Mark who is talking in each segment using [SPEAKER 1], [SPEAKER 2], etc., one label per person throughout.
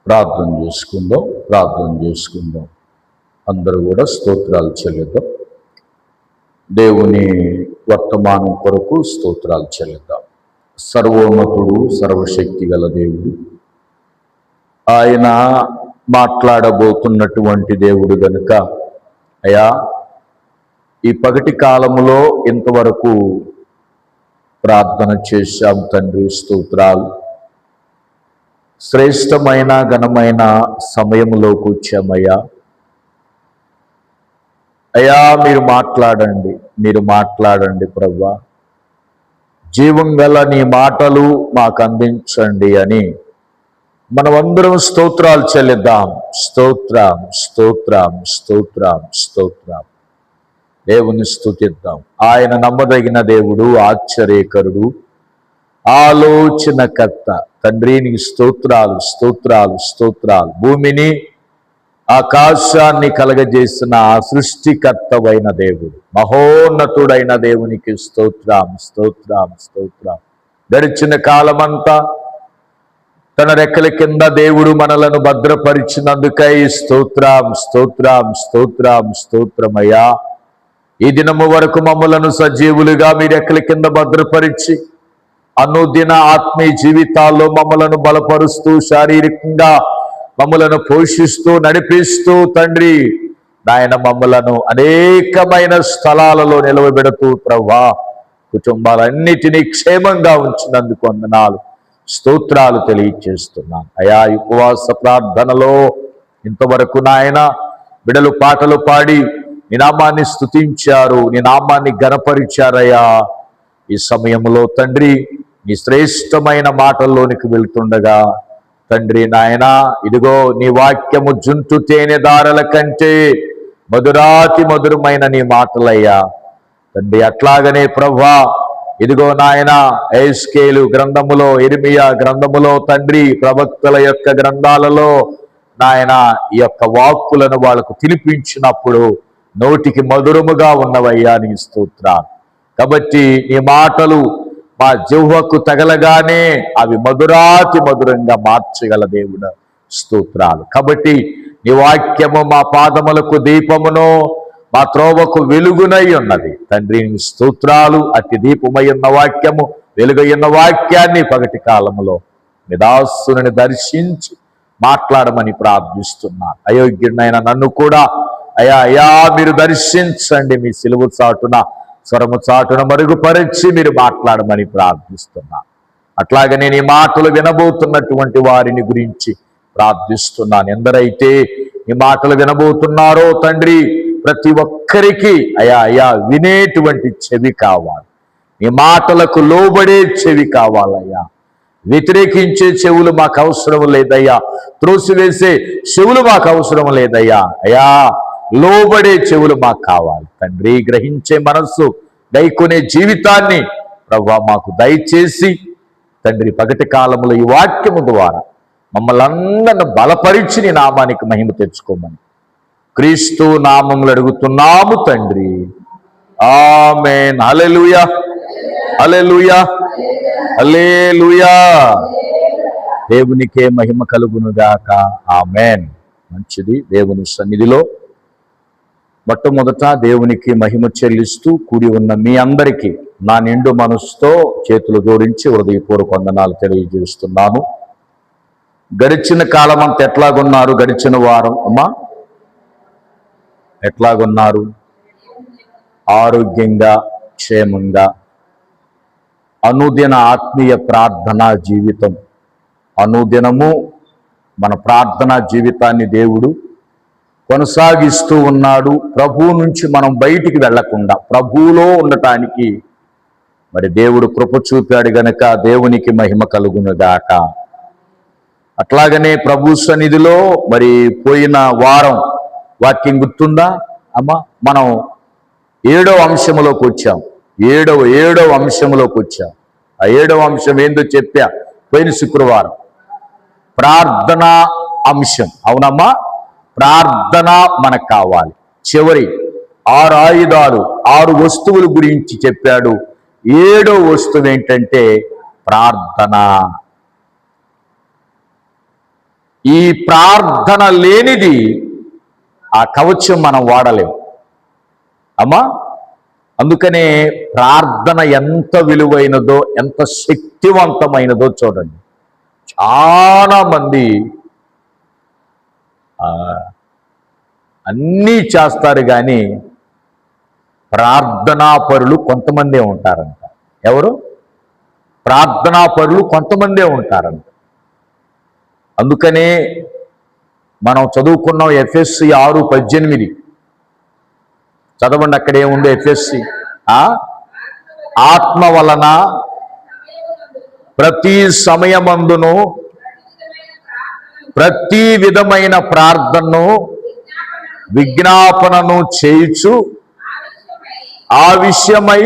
[SPEAKER 1] ప్రార్థన చేసుకుందాం. అందరూ కూడా స్తోత్రాలు చెల్లిద్దాం. దేవుని వర్తమానం కొరకు స్తోత్రాలు చెల్లిద్దాం. సర్వోన్నతుడు, సర్వశక్తి గల దేవుడు, ఆయన మాట్లాడబోతున్నటువంటి దేవుడు గనుక, అయా ఈ పగటి కాలములో ఇంతవరకు ప్రార్థన చేశాం తండ్రి. స్తోత్రాలు. శ్రేష్టమైన ఘనమైన సమయంలోకి వచ్చామయ్యా. అయ్యా మీరు మాట్లాడండి ప్రభువా. జీవం గల నీ మాటలు మాకు అందించండి అని మనమందరం స్తోత్రాలు చెల్లిద్దాం. స్తోత్రం. దేవుని స్తుతిద్దాం. ఆయన నమ్మదగిన దేవుడు, ఆశ్చర్యకరుడు, ఆలోచనకర్త. తండ్రి నీకు స్తోత్రాలు. భూమిని ఆకాశాన్ని కలగజేసిన ఆ సృష్టికర్తవైన దేవుడు, మహోన్నతుడైన దేవునికి స్తోత్రం. గడిచిన కాలమంతా తన రెక్కల కింద దేవుడు మనలను భద్రపరిచినందుకై స్తోత్రమయ్యా. ఈ దినము వరకు మమ్మలను సజీవులుగా మీ రెక్కల కింద భద్రపరిచి అనుదిన ఆత్మీయ జీవితాల్లో మమ్మలను బలపరుస్తూ, శారీరకంగా మమ్మలను పోషిస్తూ, నడిపిస్తూ తండ్రి నాయన మమ్మలను అనేకమైన స్థలాలలో నిలవబెడుతూ ప్రభువా కుటుంబాలన్నిటినీ క్షేమంగా ఉంచినందుకు వందనాలు, స్తోత్రాలు తెలియచేస్తున్నాను. అయా ఉపవాస ప్రార్థనలో ఇంతవరకు నాయన బిడలు పాటలు పాడి నీ నామాన్ని స్తుతించారు, నీ నామాన్ని ఘనపరిచారయ్యా. ఈ సమయంలో తండ్రి నీ శ్రేష్టమైన మాటల్లోనికి వెళ్తుండగా తండ్రి నాయన ఇదిగో నీ వాక్యము జుంటు తేనె దారల కంటే మధురాతి మధురమైన నీ మాటలయ్యా తండ్రి. అట్లాగనే ప్రభువా ఇదిగో నాయన ఎహెజ్కేలు గ్రంథములో, ఇర్మియా గ్రంథములో తండ్రి, ప్రవక్తల యొక్క గ్రంథాలలో నాయన ఈ యొక్క వాక్కులను వాళ్ళకు తినిపించినప్పుడు నోటికి మధురముగా ఉన్నవయ్యా నీ స్తోత్రాలు. కాబట్టి నీ మాటలు మా జిహ్వకు తగలగానే అవి మధురాతి మధురంగా మార్చగల దేవుడు, స్తోత్రాలు. కాబట్టి నీ వాక్యము మా పాదములకు దీపమును, మా త్రోవకు వెలుగునై ఉన్నది తండ్రి. నీ స్తోత్రాలు. అతి దీపమై ఉన్న వాక్యము, వెలుగైన వాక్యాన్ని పగటి కాలములో నీ దాసుని దర్శించి మాట్లాడమని ప్రార్థిస్తున్నాను. అయోగ్యుడైన నన్ను కూడా అయ్యా మీరు దర్శించండి. మీ సిలువ చాటున, స్వరము చాటున మరుగుపరిచి మీరు మాట్లాడమని ప్రార్థిస్తున్నాను. అట్లాగనే నీ మాటలు వినబోతున్నటువంటి వారిని గురించి ప్రార్థిస్తున్నాను. ఎందరైతే ఈ మాటలు వినబోతున్నారో తండ్రి, ప్రతి ఒక్కరికి అయ్యా వినేటువంటి చెవి కావాలి. నీ మాటలకు లోబడే చెవి కావాలయ్యా. వ్యతిరేకించే చెవులు మాకు అవసరం లేదయ్యా. త్రోసివేసే చెవులు మాకు అవసరం లేదయ్యా. అయ్యా లోబడే చెవులు మాకు కావాలి తండ్రి. గ్రహించే మనస్సు, దైకొనే జీవితాన్ని ప్రభువా మాకు దయచేసి తండ్రి పగటి కాలంలో ఈ వాక్యము ద్వారా మమ్మల్ని అందరిని బలపరిచి నీ నామానికి మహిమ తెచ్చుకోమని క్రీస్తు నామములు అడుగుతున్నాము తండ్రి. ఆమేన్. హల్లెలూయా, హల్లెలూయా, హల్లెలూయా. దేవునికే మహిమ కలుగునుగాక. ఆమేన్. మంచిది. దేవుని సన్నిధిలో మొట్టమొదట దేవునికి మహిమ చెల్లిస్తూ కూడి ఉన్న మీ అందరికీ నా నిండు మనసుతో చేతులు జోడించి హృదయపూర్వక వందనాలు తెలియజేస్తున్నాను. గడిచిన కాలం అంతా ఎట్లాగున్నారు? గడిచిన వారం అమ్మా ఎట్లాగున్నారు? ఆరోగ్యంగా, క్షేమంగా, అనుదిన ఆత్మీయ ప్రార్థనా జీవితం, అనుదినము మన ప్రార్థనా జీవితాన్ని దేవుడు కొనసాగిస్తూ ఉన్నాడు. ప్రభువు నుంచి మనం బయటికి వెళ్లకుండా ప్రభువులో ఉండటానికి మరి దేవుడు కృప చూపాడు గనక దేవునికి మహిమ కలుగునుగాక. అట్లాగనే ప్రభు సన్నిధిలో మరి పోయిన వారం వాక్యం గుర్తుందా అమ్మా? మనం ఏడవ అంశంలోకి వచ్చాం. ఏడవ అంశంలోకి వచ్చాం. ఆ ఏడవ అంశం ఏందో చెప్పా పోయిన శుక్రవారం. ప్రార్థనా అంశం. అవునమ్మా, ప్రార్థన మనకు కావాలి. చివరి 6 ఆయుధాలు, 6 వస్తువుల గురించి చెప్పాడు. 7వ వస్తువు ఏంటంటే ప్రార్థన. ఈ ప్రార్థన లేనిది ఆ కవచం మనం వాడలేం అమ్మా. అందుకనే ప్రార్థన ఎంత విలువైనదో, ఎంత శక్తివంతమైనదో చూడండి. చాలా మంది అన్నీ చేస్తారు కానీ ప్రార్థనాపరులు కొంతమందే ఉంటారంట. ఎవరు? ప్రార్థనాపరులు కొంతమందే ఉంటారంట. అందుకనే మనం చదువుకున్నాం ఎఫ్ఎస్సి 6:18 చదవండి. అక్కడ ఏముంది? ఎఫ్ఎస్సి ఆత్మ వలన ప్రతి సమయమందును ప్రతి విధమైన ప్రార్థనను విజ్ఞాపనను చేయుచు ఆ విషయమై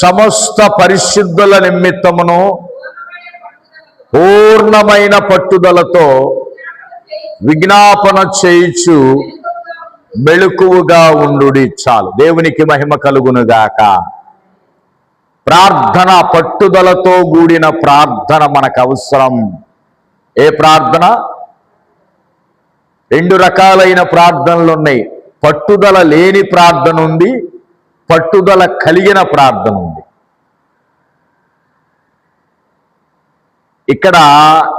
[SPEAKER 1] సమస్త పరిశుద్ధుల నిమిత్తమును పూర్ణమైన పట్టుదలతో విజ్ఞాపన చేయుచు మెళుకువగా ఉండుడి. చాలు. దేవునికి మహిమ కలుగునుగాక. ప్రార్థన, పట్టుదలతో కూడిన ప్రార్థన మనకు అవసరం. ఏ ప్రార్థన? 2 రకాలైన ప్రార్థనలు ఉన్నాయి. పట్టుదల లేని ప్రార్థన ఉంది, పట్టుదల కలిగిన ప్రార్థన ఉంది. ఇక్కడ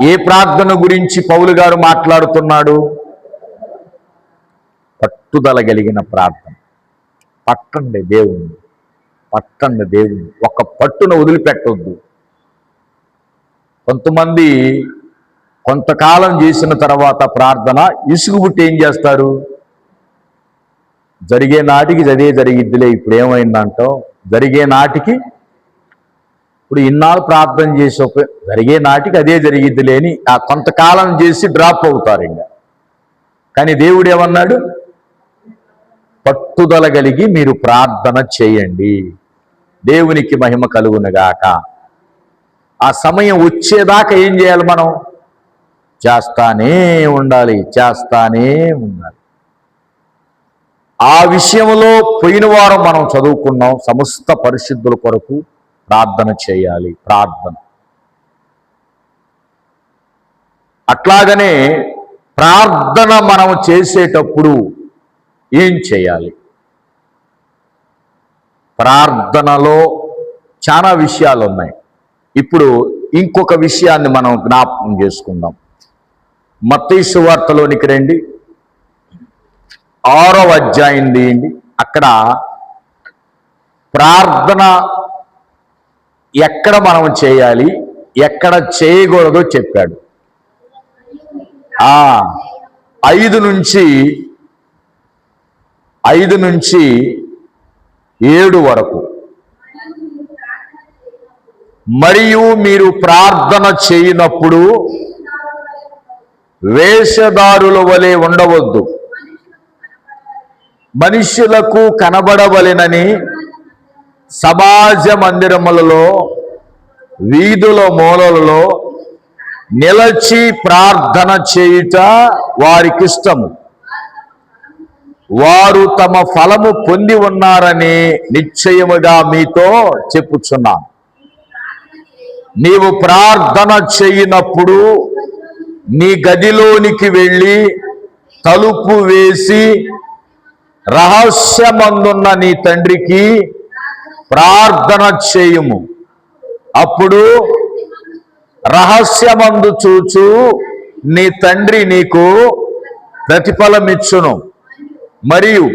[SPEAKER 1] ఏ ప్రార్థన గురించి పౌలు గారు మాట్లాడుతున్నాడు? పట్టుదల కలిగిన ప్రార్థన. పట్టండి దేవుని, పట్టండి దేవుని. ఒక పట్టును వదిలిపెట్టొద్దు. కొంతమంది కొంతకాలం చేసిన తర్వాత ప్రార్థన ఇసుగుబుట్టి ఏం చేస్తారు? జరిగే నాటికి అదే జరిగిద్దిలే, ఇప్పుడు ఏమైందంటావు? జరిగే నాటికి ఇప్పుడు ఇన్నాళ్ళు ప్రార్థన చేసి జరిగే నాటికి అదే జరిగిద్దిలే అని ఆ కొంతకాలం చేసి డ్రాప్ అవుతారు ఇంకా. కానీ దేవుడు ఏమన్నాడు? పట్టుదల కలిగి మీరు ప్రార్థన చేయండి, దేవునికి మహిమ కలుగునుగాక. ఆ సమయం వచ్చేదాకా ఏం చేయాలి? మనం చేస్తానే ఉండాలి, చేస్తానే ఉండాలి. ఆ విషయంలో పోయిన వారం మనం చదువుకున్నాం. సమస్త పరిశుద్ధుల కొరకు ప్రార్థన చేయాలి. ప్రార్థన అట్లాగనే ప్రార్థన మనం చేసేటప్పుడు ఏం చేయాలి? ప్రార్థనలో చాలా విషయాలు ఉన్నాయి. ఇప్పుడు ఇంకొక విషయాన్ని మనం జ్ఞాపకం చేసుకుందాం. మత్తయి సువార్తలోనికి రండి, 6వ అధ్యాయం తీయండి. అక్కడ ప్రార్థన ఎక్కడ మనం చేయాలి, ఎక్కడ చేయకూడదో చెప్పాడు. 5 నుంచి 7 వరకు. మరియు మీరు ప్రార్థన చేయనప్పుడు వేషధారుల వలె ఉండవద్దు, మనుష్యులకు కనబడవలెనని సమాజ మందిరములలో వీధుల మూలలలో నిలచి ప్రార్థన చేయుట వారికిష్టము. వారు తమ ఫలము పొంది ఉన్నారని నిశ్చయముగా మీతో చెప్పుచున్నాను. నీవు ప్రార్థన చేయనప్పుడు నీ గదిలోనికి వెళ్ళి తలుపు వేసి రహస్యమందున్న నీ తండ్రికి ప్రార్థన చేయుము. అప్పుడు రహస్యమందు చూచు నీ తండ్రి నీకు ప్రతిఫలమిచ్చును. మరియు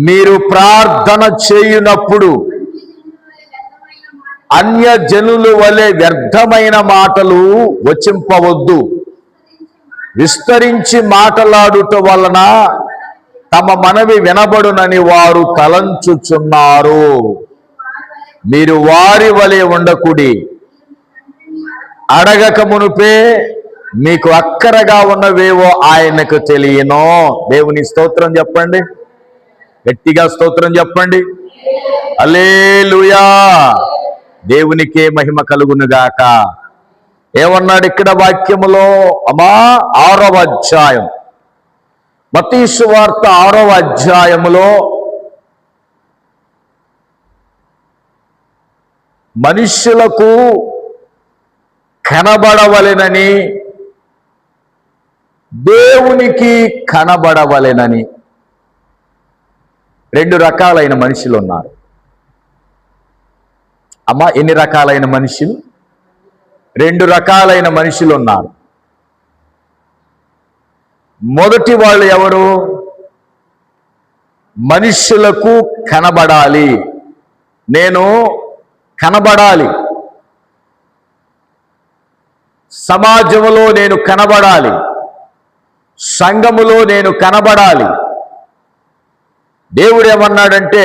[SPEAKER 1] మీరు ప్రార్థన చేయునప్పుడు అన్యజనుల వలె వ్యర్థమైన మాటలు వచింపవద్దు. విస్తరించి మాటలాడుట వలన తమ మనవి వినబడునని వారు తలంచుచున్నారు. మీరు వారి వలె ఉండకుడి. అడగక మునుపే మీకు అక్కరగా ఉన్నవేవో ఆయనకు తెలియను. దేవుని స్తోత్రం చెప్పండి, గట్టిగా స్తోత్రం చెప్పండి. హల్లెలూయా. దేవునికే మహిమ కలుగునుగాక. ఏమన్నాడు ఇక్కడ వాక్యములో? 6వ అధ్యాయం, మత్తయి సువార్త 6వ అధ్యాయములో మనుష్యులకు కనబడవలెనని, దేవునికి కనబడవలెనని రెండు రకాలైన మనుషులు ఉన్నారు. అమ్మా, ఎన్ని రకాలైన మనుషులు? రెండు రకాలైన మనుషులు ఉన్నారు. మొదటి వాళ్ళు ఎవరు? మనుషులకు కనబడాలి, నేను కనబడాలి, సమాజంలో నేను కనబడాలి, సంఘములో నేను కనబడాలి. దేవుడు ఏమన్నాడంటే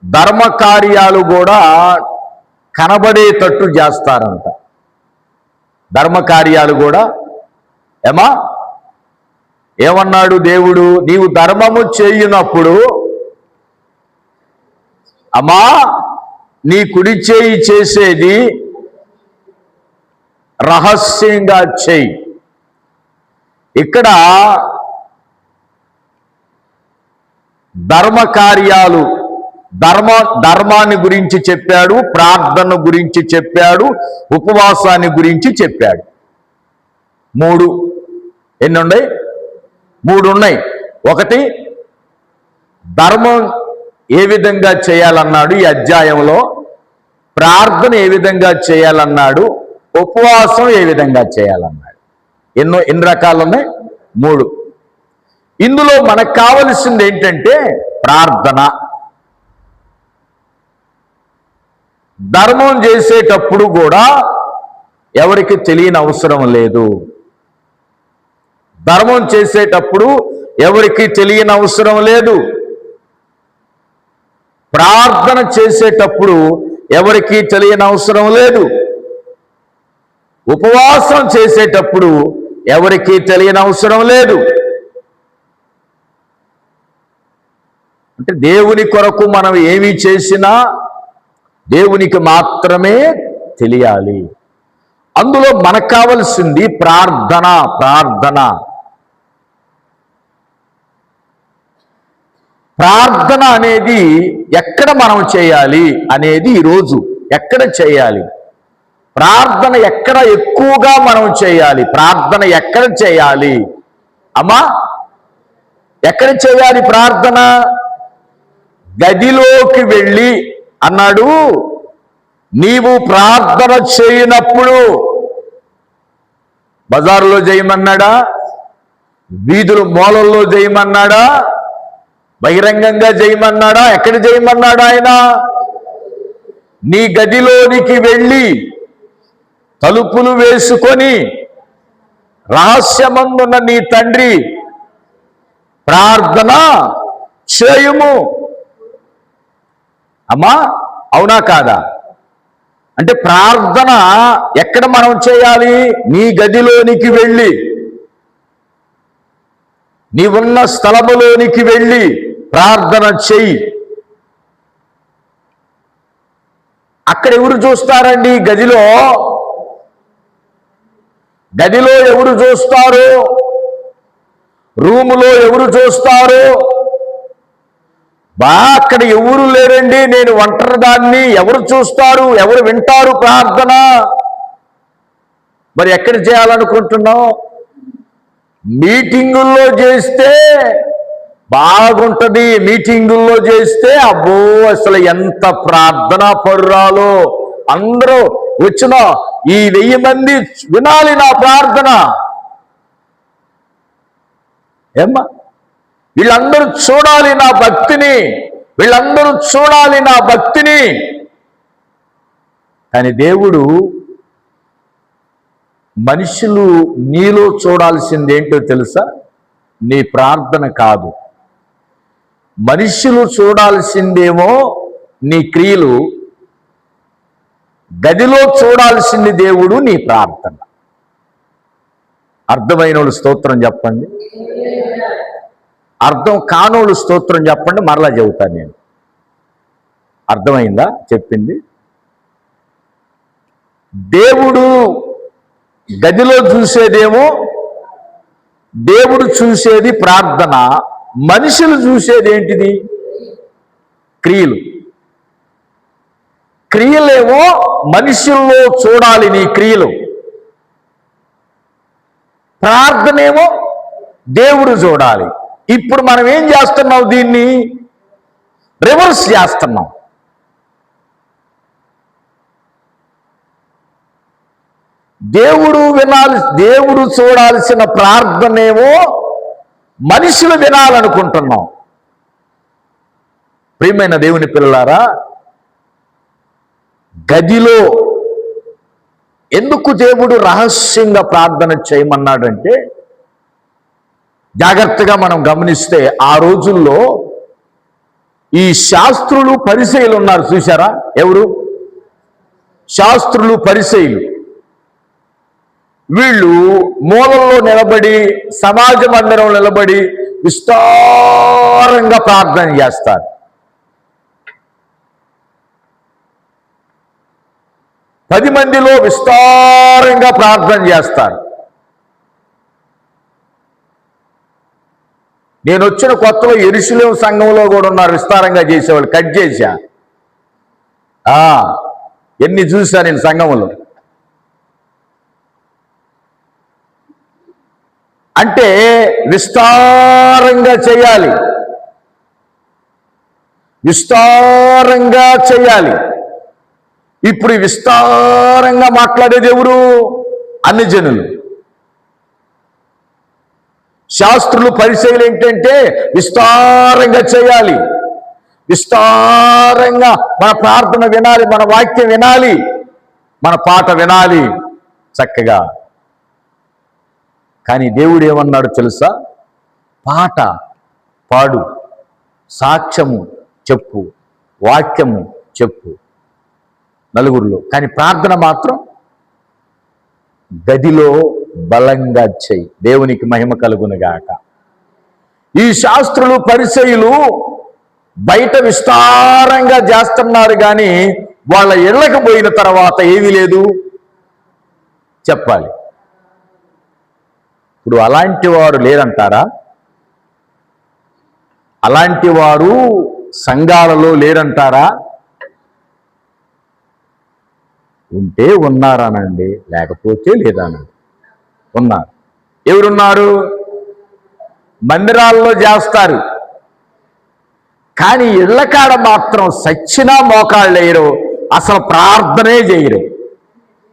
[SPEAKER 1] ధర్మ కార్యాలు కూడా కనబడేటట్టు చేస్తారంట. ధర్మ కార్యాలు కూడా ఏమన్నాడు దేవుడు? నీవు ధర్మము చేయునప్పుడు అమ్మా, నీ కుడి చేయి చేసేది రహస్యంగా చేయి. ఇక్కడ ధర్మ కార్యాలు, ధర్మాన్ని గురించి చెప్పాడు, ప్రార్థన గురించి చెప్పాడు, ఉపవాసాన్ని గురించి చెప్పాడు. మూడు. ఎన్ని ఉన్నాయి? మూడు ఉన్నాయి. ఒకటి, ధర్మం ఏ విధంగా చేయాలన్నాడు ఈ అధ్యాయంలో, ప్రార్థన ఏ విధంగా చేయాలన్నాడు, ఉపవాసం ఏ విధంగా చేయాలన్నాడు. ఎన్ని రకాలు ఉన్నాయి? మూడు. ఇందులో మనకు కావలసింది ఏంటంటే ప్రార్థన. ధర్మం చేసేటప్పుడు కూడా ఎవరికి తెలియని అవసరం లేదు. ధర్మం చేసేటప్పుడు ఎవరికి తెలియని అవసరం లేదు. ప్రార్థన చేసేటప్పుడు ఎవరికి తెలియని అవసరం లేదు. ఉపవాసం చేసేటప్పుడు ఎవరికి తెలియని అవసరం లేదు. అంటే దేవుని కొరకు మనం ఏమి చేసినా దేవునికి మాత్రమే తెలియాలి. అందులో మనకు కావలసింది ప్రార్థన. ప్రార్థన ప్రార్థన అనేది ఎక్కడ మనం చేయాలి అనేది ఈరోజు ఎక్కడ చేయాలి, ప్రార్థన ఎక్కడ ఎక్కువగా మనం చేయాలి, ప్రార్థన ఎక్కడ చేయాలి అమ్మా? ఎక్కడ చేయాలి ప్రార్థన? గదిలోకి వెళ్ళి అన్నాడు. నీవు ప్రార్థన చేయనప్పుడు బజారులో చేయమన్నాడా? వీధుల మూలల్లో చేయమన్నాడా? బహిరంగంగా చేయమన్నాడా? ఎక్కడ చేయమన్నాడా? ఆయన నీ గదిలోనికి వెళ్ళి తలుపులు వేసుకొని రహస్యమందున్న నీ తండ్రి ప్రార్థన చేయుము. అమ్మా, అవునా కాదా? అంటే ప్రార్థన ఎక్కడ మనం చేయాలి? నీ గదిలోనికి వెళ్ళి, నీవున్న స్థలములోనికి వెళ్ళి ప్రార్థన చెయ్యి. అక్కడ ఎవరు చూస్తారండి? గదిలో ఎవరు చూస్తారు? రూములో ఎవరు చూస్తారు? అక్కడ ఎవరు లేరండి, నేను ఒంటరిదాన్ని, ఎవరు చూస్తారు? ఎవరు వింటారు ప్రార్థన? మరి ఎక్కడ చేయాలనుకుంటున్నావు? మీటింగుల్లో చేస్తే బాగుంటది. మీటింగుల్లో చేస్తే అబ్బో అసలు ఎంత ప్రార్థనా పరురాలో, అందరూ వచ్చిన ఈ 1000 మంది వినాలి నా ప్రార్థన. ఏమ్మా, వీళ్ళందరూ చూడాలి నా భక్తిని, వీళ్ళందరూ చూడాలి నా భక్తిని. కానీ దేవుడు మనుషులు నీలో చూడాల్సింది ఏంటో తెలుసా? నీ ప్రార్థన కాదు. మనుషులు చూడాల్సిందేమో నీ క్రియలు, గదిలో చూడాల్సింది దేవుడు నీ ప్రార్థన. అర్థమైన వాళ్ళు స్తోత్రం చెప్పండి, అర్థం కానోళ్ళు స్తోత్రం చెప్పండి. మరలా చెబుతాను నేను. అర్థమైందా చెప్పింది? దేవుడు గదిలో చూసేదేమో, దేవుడు చూసేది ప్రార్థన, మనుషులు చూసేది ఏంటిది? క్రియలు. క్రియలేమో మనుషుల్లో చూడాలి నీ క్రియలు, ప్రార్థనేమో దేవుడు చూడాలి. ఇప్పుడు మనం ఏం చేస్తున్నాం? దీన్ని రివర్స్ చేస్తున్నాం. దేవుడు చూడాల్సిన ప్రార్థనేమో మనుషులు వినాలనుకుంటున్నాం. ప్రియమైన దేవుని పిల్లలారా, గదిలో ఎందుకు దేవుడు రహస్యంగా ప్రార్థన చేయమన్నాడంటే, జాగ్రత్తగా మనం గమనిస్తే ఆ రోజుల్లో ఈ శాస్త్రులు పరిసయ్యులు ఉన్నారు చూసారా? ఎవరు? శాస్త్రులు పరిసయ్యులు. వీళ్ళు మూలల్లో నిలబడి, సమాజ మందిరం నిలబడి విస్తారంగా ప్రార్థన చేస్తారు. పది మందిలో విస్తారంగా ప్రార్థన చేస్తారు. నేను వచ్చిన కొత్తలో యెరూషలేము సంఘంలో కూడా ఉన్నారు విస్తారంగా చేసేవాళ్ళు. కట్ చేశా, ఎన్ని చూసా నేను సంఘంలో. అంటే విస్తారంగా చేయాలి, విస్తారంగా చేయాలి. ఇప్పుడు విస్తారంగా మాట్లాడేది ఎవరు? అన్ని జనులు. శాస్త్రులు పరిచయాలు ఏంటంటే విస్తారంగా చేయాలి, విస్తారంగా మన ప్రార్థన వినాలి, మన వాక్యం వినాలి, మన పాట వినాలి చక్కగా. కానీ దేవుడు ఏమన్నాడు తెలుసా? పాట పాడు, సాక్ష్యము చెప్పు, వాక్యము చెప్పు నలుగురిలో, కానీ ప్రార్థన మాత్రం గదిలో బలంగా చేయి. దేవునికి మహిమ కలుగునుగాక. ఈ శాస్త్రులు పరిసయ్యులు బయట విస్తారంగా చేస్తున్నారు, కానీ వాళ్ళ ఇళ్ళకి పోయిన తర్వాత ఏమీ లేదు చెప్పాలి. ఇప్పుడు అలాంటి వారు లేరంటారా? అలాంటి వారు సంఘాలలో లేరంటారా? ఉంటే ఉన్నారానండి, లేకపోతే లేదానండి. ఉన్నారు. ఎవరున్నారు? మందిరాల్లో చేస్తారు, కానీ ఇళ్ళకాడ మాత్రం సచ్చినా మోకాళ్ళు వేయరు, అసలు ప్రార్థనే చేయరు.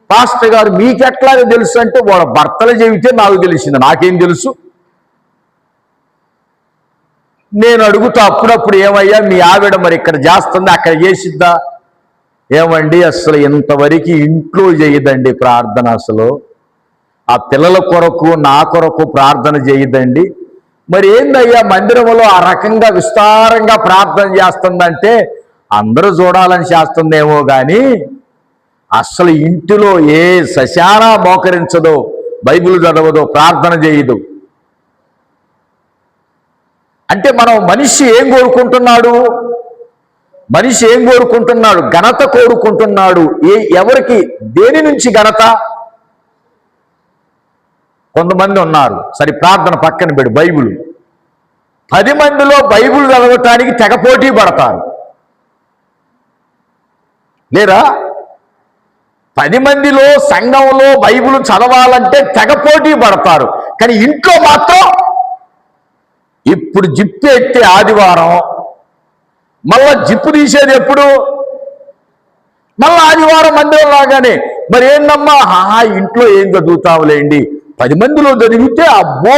[SPEAKER 1] పాస్టర్ గారు మీకెట్లాగే తెలుసు అంటే, వాళ్ళ భర్తలు చెబితే నాకు తెలిసింది, నాకేం తెలుసు? నేను అడుగుతా అప్పుడప్పుడు, ఏమయ్యా మీ ఆవిడ మరి ఇక్కడ చేస్తుంది, అక్కడ చేసిద్దా? ఏమండి అసలు ఇంతవరకు ఇంట్లో చేయదండి ప్రార్థన, అసలు ఆ పిల్లల కొరకు నా కొరకు ప్రార్థన చేయదండి. మరి ఏందయ్యా మందిరంలో ఆ రకంగా విస్తారంగా ప్రార్థన చేస్తుందంటే, అందరూ చూడాలని చేస్తుందేమో కానీ అసలు ఇంటిలో ఏ సశానా మోకరించదో, బైబిల్ చదవదో, ప్రార్థన చేయదు. అంటే మనం మనిషి ఏం కోరుకుంటున్నాడు? మనిషి ఏం కోరుకుంటున్నాడు? ఘనత కోరుకుంటున్నాడు. ఎవరికి, దేని నుంచి ఘనత? కొంతమంది ఉన్నారు, సరే ప్రార్థన పక్కన పెడు, బైబిల్ 10 మందిలో బైబిల్ చదవటానికి తెగ పోటీ పడతారు లేరా? 10 మందిలో సంఘంలో బైబిల్ చదవాలంటే తెగ పోటీ పడతారు, కానీ ఇంట్లో మాత్రం ఇప్పుడు జిప్పు ఎత్తే ఆదివారం, మళ్ళా జిప్పు తీసేది ఎప్పుడు? మళ్ళా ఆదివారం మందిరం లాగానే. మరి ఏందమ్మా, ఇంట్లో ఏం చదువుతావులేండి, 10 మందిలో చదివితే అబ్బో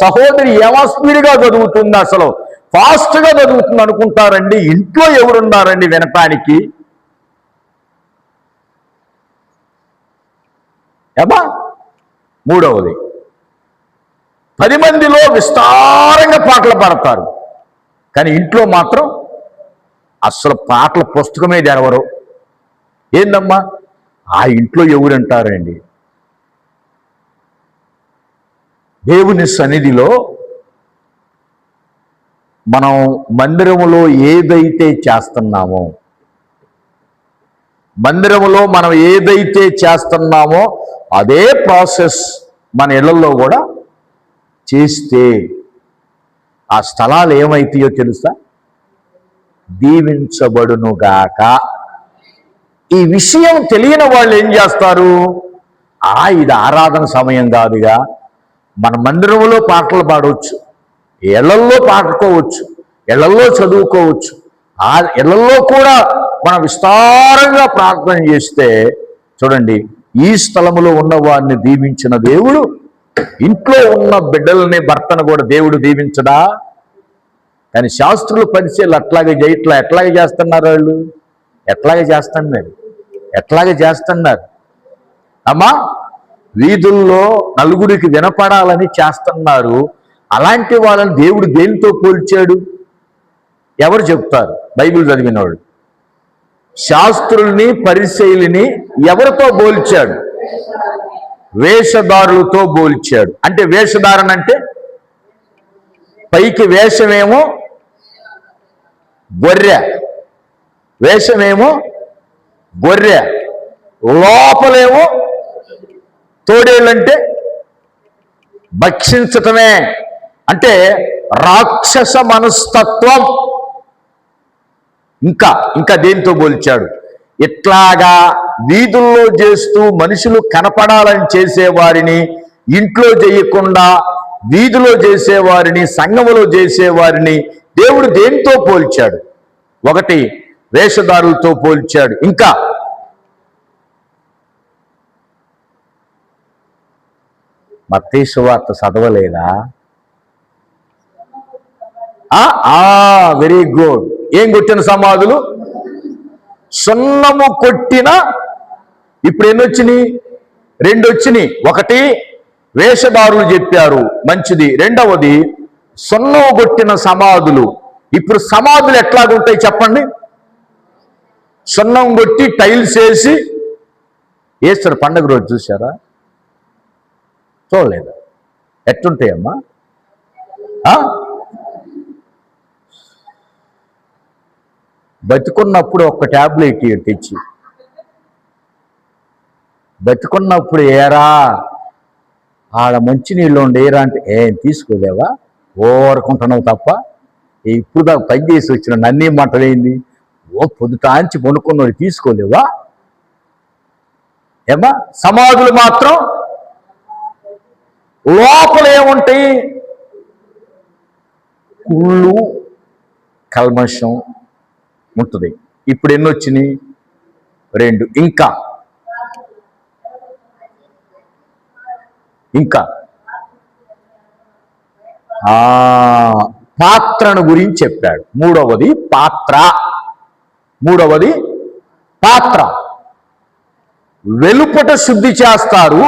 [SPEAKER 1] సహోదరి ఏమో స్పీడ్గా చదువుతుంది, అసలు ఫాస్ట్గా చదువుతుంది అనుకుంటారండి. ఇంట్లో ఎవరున్నారండి వినటానికి? ఏమా? మూడవది, 10 మందిలో విస్తారంగా పాటలు పాడతారు, కానీ ఇంట్లో మాత్రం అసలు పాటల పుస్తకమే తెరవరు. ఏందమ్మా, ఆ ఇంట్లో ఎవరంటారండి? దేవుని సన్నిధిలో మనం మందిరములో ఏదైతే చేస్తున్నామో, మందిరములో మనం ఏదైతే చేస్తున్నామో అదే ప్రాసెస్ మన ఇళ్లలో కూడా చేస్తే ఆ స్థలాలు ఏమైతాయో తెలుసా? దీవించబడునుగాక. ఈ విషయం తెలియని వాళ్ళు ఏం చేస్తారు? ఇది ఆరాధన సమయం కాదుగా, మన మందిరంలో పాటలు పాడవచ్చు, ఇళ్లల్లో పాడుకోవచ్చు, ఇళ్లల్లో చదువుకోవచ్చు, ఆ ఇళ్లల్లో కూడా మనం విస్తారంగా ప్రార్థన చేస్తే చూడండి, ఈ స్థలములో ఉన్న వారిని దీవించిన దేవుడు ఇంట్లో ఉన్న బిడ్డలని, భర్తను కూడా దేవుడు దీవించడా? కానీ శాస్త్రులు పరిచయాలు ఎట్లాగే చేస్తున్నారు వాళ్ళు, ఎట్లాగే చేస్తున్నారు అమ్మా, వీధుల్లో నలుగురికి వినపడాలని చేస్తున్నారు. అలాంటి వాళ్ళని దేవుడు దేనితో పోల్చాడు? ఎవరు చెప్తారు? బైబిల్ చదివిన వాళ్ళు. శాస్త్రుల్ని పరిచయుల్ని ఎవరితో పోల్చాడు? వేషధారులతో పోల్చాడు. అంటే వేషధారణ అంటే పైకి వేషమేమో గొర్రె, లోపలేమో తోడేళ్ళంటే భక్షించటమే. అంటే రాక్షస మనస్తత్వం. ఇంకా దేంతో పోల్చాడు? ఇట్లాగా వీధుల్లో చేస్తూ మనుషులు కనపడాలని చేసేవారిని, ఇంట్లో చేయకుండా వీధిలో చేసేవారిని, సంఘములో చేసేవారిని దేవుడు దేంతో పోల్చాడు? ఒకటి వేషధారులతో పోల్చాడు. ఇంకా మత్తయి సువార్త చదవలేదా? Very good. ఏం కొట్టిన సమాధులు? సున్నము కొట్టిన. ఇప్పుడు ఎన్ని వచ్చినాయి? 2 వచ్చినాయి. ఒకటి వేషధారులు చెప్పారు, మంచిది. రెండవది సున్నము కొట్టిన సమాధులు. ఇప్పుడు సమాధులు ఎట్లాగుంటాయి చెప్పండి? సున్నం కొట్టి టైల్స్ వేసి వేస్తారు. పండగ రోజు చూసారా? చూడలేదా? ఎట్టుంటాయమ్మా? బతుకున్నప్పుడు ఒక్క ట్యాబ్లెట్ తెచ్చి, బతుకున్నప్పుడు ఏరా ఆడ మంచినీళ్ళు ఉండేరా అంటే ఏం తీసుకోలేవా? ఓరకుంటున్నావు తప్ప. ఇప్పుడు దాకా పని చేసి వచ్చిన నన్నీ మంటలేంది? పొద్దుటాంచి కొనుక్కున్నోడు తీసుకోలేవా? ఏమా? సమాధులు మాత్రం లోపల ఏముంటాయి? కుళ్ళు, కల్మషం ఉంటుంది. ఇప్పుడు ఎన్ని వచ్చినాయి? 2. ఇంకా పాత్రను గురించి చెప్పాడు. మూడవది పాత్ర. వెలుపట శుద్ధి చేస్తారు,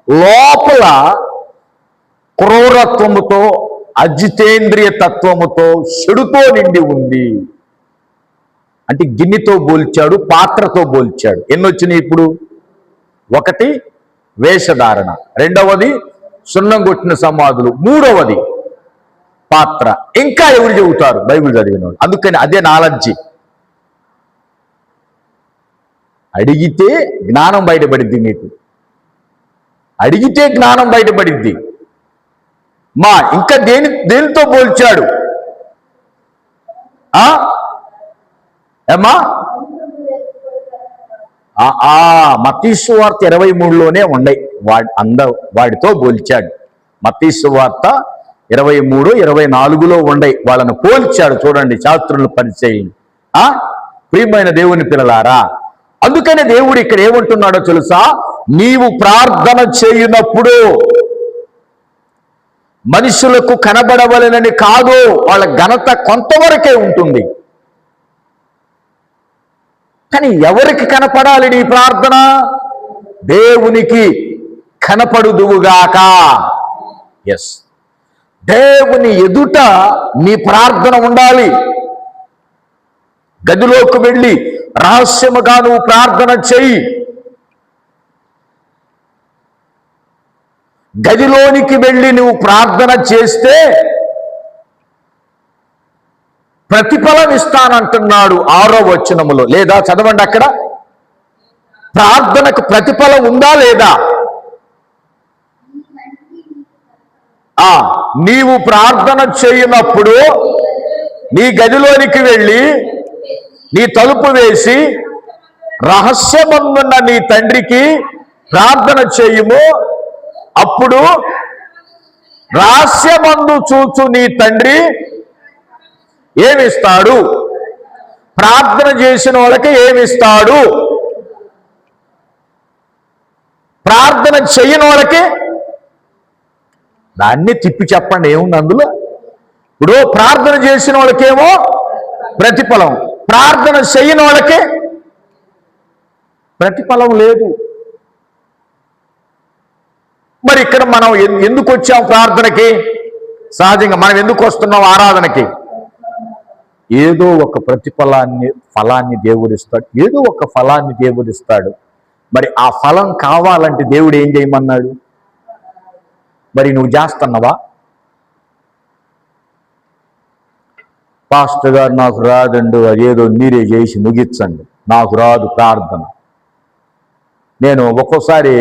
[SPEAKER 1] లోపల క్రూరత్వముతో, అజితేంద్రియ తత్వముతో, చెడుతో నిండి ఉంది. అంటే గిన్నెతో పోల్చాడు, పాత్రతో పోల్చాడు. ఎన్నొచ్చినాయి ఇప్పుడు? ఒకటి వేషధారణ, రెండవది సున్నం కొట్టిన సమాధులు, మూడవది పాత్ర. ఇంకా ఎవరు చెబుతారు? బైబిల్ చదివిన వాళ్ళు. అందుకని అదే నాలెడ్జి. అడిగితే జ్ఞానం బయటపడిద్ది. మీకు అడిగితే జ్ఞానం బయటపడిద్ది. ఇంకా దేనితో పోల్చాడు? ఏమా? మత్తయి సువార్త 23లోనే ఉన్నాయి. వాడితో పోల్చాడు. మత్తయి సువార్త 23, 24లో ఉన్నాయి. వాళ్ళను పోల్చాడు. చూడండి, శాస్త్రులను పరిచయం. ప్రియమైన దేవుని పిల్లలారా, అందుకనే దేవుడు ఇక్కడ ఏమంటున్నాడో తెలుసా? నీవు ప్రార్థన చేయునప్పుడు మనుషులకు కనబడవలెనని కాదు, వాళ్ళ ఘనత కొంతవరకే ఉంటుంది. కానీ ఎవరికి కనపడాలి నీ ప్రార్థన? దేవునికి కనపడుదువుగాక. ఎస్, దేవుని ఎదుట నీ ప్రార్థన ఉండాలి. గదిలోకి వెళ్ళి రహస్యముగా నువ్వు ప్రార్థన చెయ్యి. గదిలోనికి వెళ్ళి నువ్వు ప్రార్థన చేస్తే ప్రతిఫలం ఇస్తానంటున్నాడు 6వ వచనములో. లేదా చదవండి అక్కడ. ప్రార్థనకు ప్రతిఫలం ఉందా లేదా? నీవు ప్రార్థన చేయనప్పుడు నీ గదిలోనికి వెళ్ళి నీ తలుపు వేసి రహస్యమందున్న నీ తండ్రికి ప్రార్థన చేయుము, అప్పుడు రహస్యమందు చూచు నీ తండ్రి ఏమిస్తాడు? ప్రార్థన చేసిన వాళ్ళకి ఏమిస్తాడు? ప్రార్థన చేయని వాళ్ళకి దాన్ని తిప్పి చెప్పండి, ఏముంది అందులో? ఇప్పుడు ప్రార్థన చేసిన వాళ్ళకేమో ప్రతిఫలం, ప్రార్థన చేయని వాళ్ళకి ప్రతిఫలం లేదు. మరి ఇక్కడ మనం ఎందుకు వచ్చాం ప్రార్థనకి? సహజంగా మనం ఎందుకు వస్తున్నాం ఆరాధనకి? ఏదో ఒక ఫలాన్ని దేవుడిస్తాడు, ఏదో ఒక ఫలాన్ని దేవుడిస్తాడు. మరి ఆ ఫలం కావాలంటే దేవుడు ఏం చేయమన్నాడు? మరి నువ్వు చేస్తున్నావా? పాస్టర్ గారు నాకు రాదండు, అదేదో మీరే చేసి ముగించండి, నాకు రాదు ప్రార్థన. నేను ఒక్కోసారి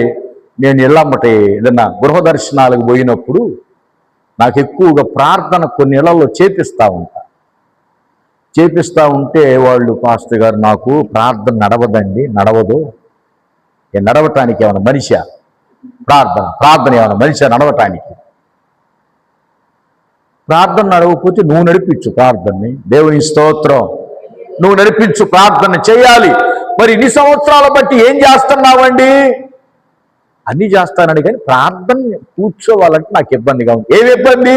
[SPEAKER 1] ఇళ్ళమ్మటి ఏదన్నా గృహ దర్శనాలకు పోయినప్పుడు నాకు ఎక్కువగా ప్రార్థన కొన్ని ఇళ్లలో చేపిస్తూ ఉంటే వాళ్ళు, పాస్టర్ గారు నాకు ప్రార్థన నడవదు. నడవటానికి ఏమైనా మనిషా? ప్రార్థన ఏమైనా మనిషా నడవటానికి? ప్రార్థన నడవకపోతే నువ్వు నడిపించు ప్రార్థనని. దేవుని స్తోత్రం, నువ్వు నడిపించు, ప్రార్థన చేయాలి. మరి ఇన్ని సంవత్సరాల బట్టి ఏం చేస్తున్నావండి? అన్నీ చేస్తానని, కానీ ప్రార్థన కూర్చోవాలంటే నాకు ఇబ్బందిగా ఉంది. ఏమి ఇబ్బంది?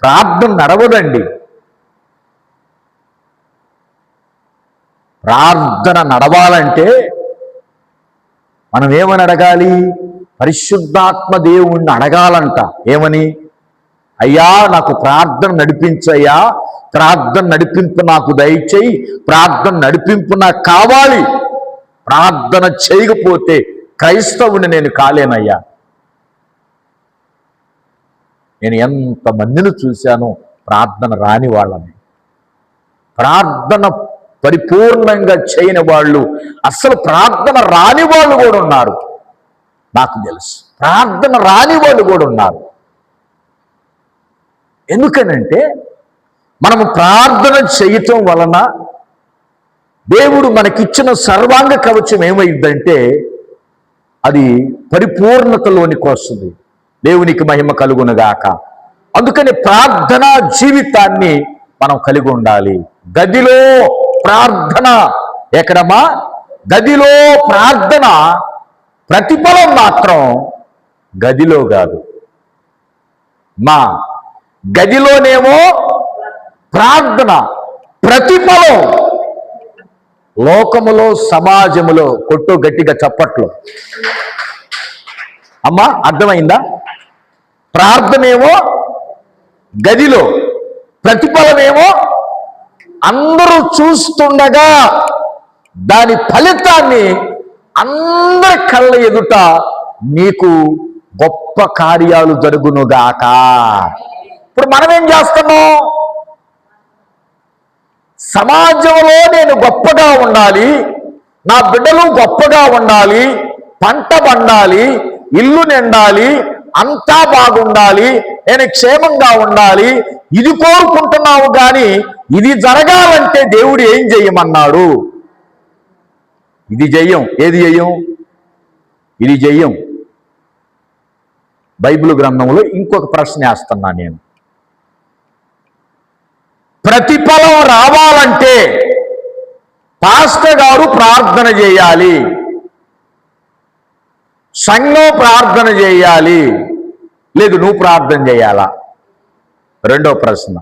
[SPEAKER 1] ప్రార్థన నడవదండి. ప్రార్థన నడవాలంటే మనం ఏమని అడగాలి? పరిశుద్ధాత్మ దేవుణ్ణి అడగాలంట. ఏమని? అయ్యా నాకు ప్రార్థన నడిపించయ్యా, ప్రార్థన నడిపింపు నాకు దయచేయి, ప్రార్థన నడిపింపు నాకు కావాలి. ప్రార్థన చేయకపోతే క్రైస్తవుని నేను కాలేనయ్యా. నేను ఎంతమందిని చూశాను ప్రార్థన రాని వాళ్ళని, ప్రార్థన పరిపూర్ణంగా చేయని వాళ్ళు, అసలు ప్రార్థన రాని వాళ్ళు కూడా ఉన్నారు. నాకు తెలుసు ప్రార్థన రాని వాళ్ళు కూడా ఉన్నారు. ఎందుకనంటే మనము ప్రార్థన చేయటం వలన దేవుడు మనకిచ్చిన సర్వాంగ కవచం ఏమైందంటే అది పరిపూర్ణతలోనికి వస్తుంది. దేవునికి మహిమ కలుగునుగాక. అందుకని ప్రార్థనా జీవితాన్ని మనం కలిగి ఉండాలి. గదిలో ప్రార్థన ఎక్కడమ్మా? గదిలో ప్రార్థన. ప్రతిఫలం మాత్రం గదిలో కాదు. మా గదిలోనేమో ప్రార్థన, ప్రతిఫలం లోకములో సమాజములో. కొట్టు గట్టిగా చప్పట్లు. అమ్మా అర్థమైందా? ప్రార్థనేమో గదిలో, ప్రతిఫలమేమో అందరూ చూస్తుండగా దాని ఫలితాన్ని అందరి కళ్ళ ఎదుట నీకు గొప్ప కార్యాలు జరుగునుగాక. ఇప్పుడు మనం ఏం చేస్తున్నాం? సమాజంలో నేను గొప్పగా ఉండాలి, నా బిడ్డలు గొప్పగా ఉండాలి, పంట పండాలి, ఇల్లు నిండాలి, అంతా బాగుండాలి, నేను క్షేమంగా ఉండాలి, ఇది కోరుకుంటున్నావు. కానీ ఇది జరగాలంటే దేవుడు ఏం చెయ్యమన్నాడు? ఇది చెయ్యం. ఏది చెయ్యం? ఇది చెయ్యం. బైబిల్ గ్రంథంలో ఇంకొక ప్రశ్న వేస్తున్నా నేను. ప్రతిఫలం రావాలంటే పాస్టర్ గారు ప్రార్థన చేయాలి, సంఘం ప్రార్థన చేయాలి, లేదు నువ్వు ప్రార్థన చేయాలా? రెండో ప్రశ్న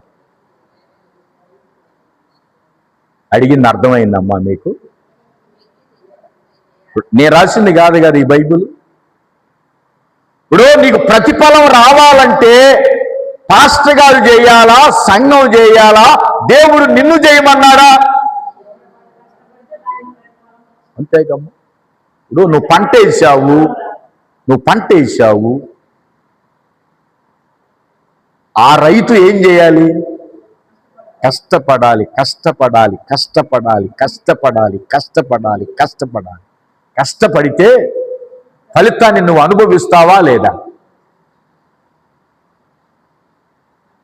[SPEAKER 1] అడిగింది అర్థమైందమ్మా మీకు? నేను రాసింది కాదు కదా ఈ బైబిల్. ఇప్పుడు నీకు ప్రతిఫలం రావాలంటే పాస్టర్ గారు చేయాలా, సంఘం చేయాలా, దేవుడు నిన్ను చేయమన్నాడా? అంతేకమ్మా. ఇప్పుడు నువ్వు పంట వేసావు, ఆ రైతు ఏం చేయాలి? కష్టపడాలి. కష్టపడితే ఫలితాన్ని నువ్వు అనుభవిస్తావా లేదా?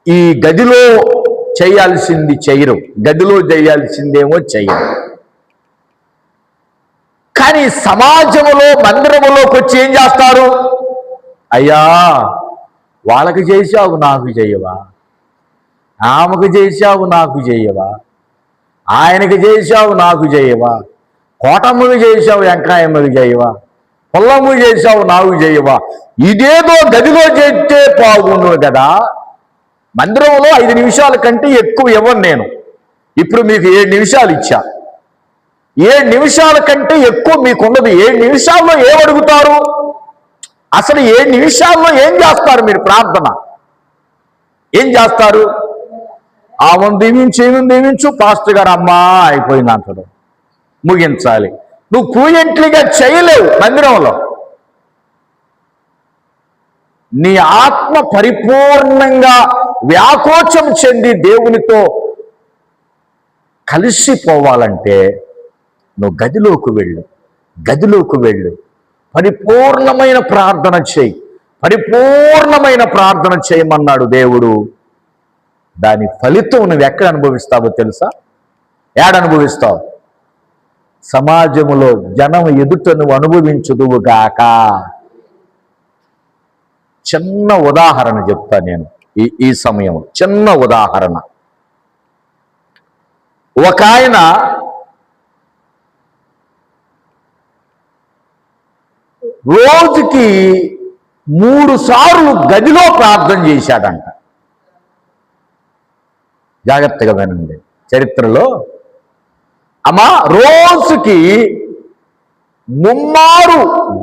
[SPEAKER 1] ఈ గదిలో చేయాల్సింది చేయరు, గదిలో చేయాల్సిందేమో చెయ్యరు. కానీ సమాజంలో మందిరములోకి వచ్చి ఏం చేస్తారు? అయ్యా వాళ్ళకి చేశావు నాకు చేయవా, ఆమెకు చేశావు నాకు చేయవా, ఆయనకి చేశావు నాకు చేయవా, కోటమ్మకి చేశావు వెంకాయమ్మకి చేయవా, పొల్లమ్మకి చేశావు నాకు చేయవా. ఇదేదో గదిలో చేస్తే బాగుండు కదా. మందిరంలో 5 నిమిషాల కంటే ఎక్కువ ఇవ్వను నేను. ఇప్పుడు మీకు 7 నిమిషాలు ఇచ్చా. 7 నిమిషాల కంటే ఎక్కువ మీకున్నది. 7 నిమిషాల్లో ఏమడుగుతారు? అసలు 7 నిమిషాల్లో ఏం చేస్తారు మీరు? ప్రార్థన ఏం చేస్తారు? ఆమెను దీవించు, ఏమని దీవించు, పాస్టర్ గారు అమ్మా అయిపోయింది అంటాడు, ముగించాలి. నువ్వు ఫ్లూయెంట్లీగా చేయలేవు. మందిరంలో నీ ఆత్మ పరిపూర్ణంగా వ్యాకోచం చెంది దేవునితో కలిసిపోవాలంటే నువ్వు గదిలోకి వెళ్ళు, పరిపూర్ణమైన ప్రార్థన చేయి. పరిపూర్ణమైన ప్రార్థన చేయమన్నాడు దేవుడు. దాని ఫలితం నువ్వు ఎక్కడ అనుభవిస్తావో తెలుసా? ఏడనుభవిస్తావు? సమాజములో జనం ఎదుట నువ్వు అనుభవించుదువుగాక. చిన్న ఉదాహరణ చెప్తా నేను ఈ సమయం. చిన్న ఉదాహరణ. ఒక ఆయన రోజుకి 3 సార్లు గదిలో ప్రార్థన చేశాడంట. జాగ్రత్తగా వినండి. చరిత్రలో అమ్మా రోజుకి 3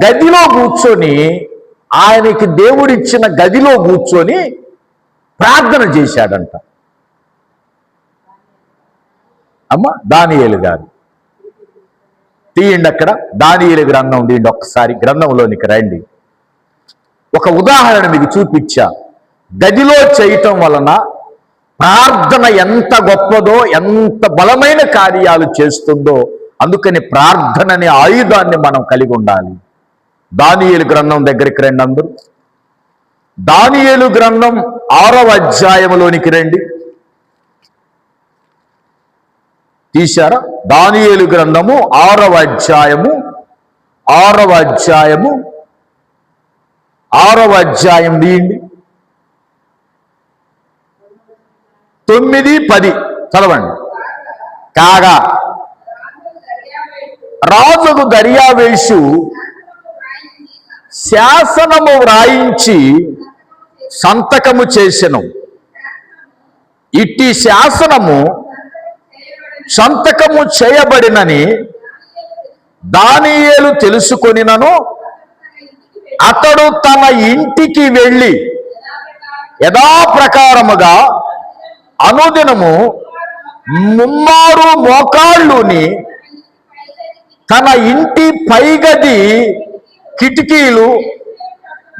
[SPEAKER 1] గదిలో కూర్చొని, ఆయనకి దేవుడిచ్చిన గదిలో కూర్చొని ప్రార్థన చేశాడంట. అమ్మ దానియేలు గారు తీయండి, అక్కడ దానియేలు గ్రంథం తీయండి ఒక్కసారి. గ్రంథంలోనికి రండి. ఒక ఉదాహరణ మీకు చూపించా. గదిలో చేయటం వలన ప్రార్థన ఎంత గొప్పదో, ఎంత బలమైన కార్యాలు చేస్తుందో. అందుకని ప్రార్థన అనే ఆయుధాన్ని మనం కలిగి ఉండాలి. దానియేలు గ్రంథం దగ్గరికి రండి అందరూ. దానియేలు గ్రంథం 6వ అధ్యాయములోనికి రండి. తీశారా? దానియేలు గ్రంథము 6వ అధ్యాయము 6వ అధ్యాయం తీయండి. 9, 10 చదవండి. కాగా రాజుకు దర్యావేషు శాసనము వ్రాయించి సంతకము చేసెను. ఇట్టి శాసనము సంతకము చేయబడినని దానియేలు తెలుసుకొనినను అతడు తన ఇంటికి వెళ్ళి యథాప్రకారముగా అనుదినము 3 మోకాళ్ళుని తన ఇంటి పైగది కిటికీలు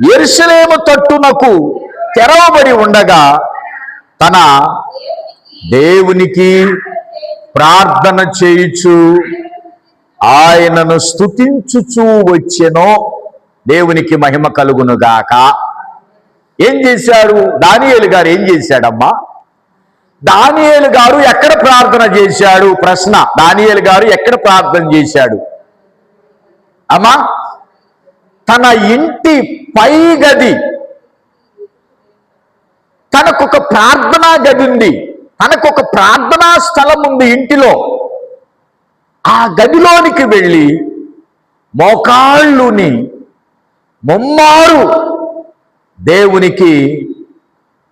[SPEAKER 1] యెరూషలేము తట్టునకు తెరవబడి ఉండగా తన దేవునికి ప్రార్థన చేయుచు ఆయనను స్తుతించుచూ వచ్చెనో. దేవునికి మహిమ కలుగునుగాక. ఏం చేశాడు దానియేలు గారు? ఏం చేశాడమ్మా? దానియేలు గారు ఎక్కడ ప్రార్థన చేశాడు? ప్రశ్న. దానియేలు గారు ఎక్కడ ప్రార్థన చేశాడు అమ్మా? తన ఇంటి పై గది. తనకొక ప్రార్థనా గది ఉంది, తనకొక ప్రార్థనా స్థలం ఉంది ఇంటిలో. ఆ గదిలోనికి వెళ్ళి మోకాళ్ళుని 3 దేవునికి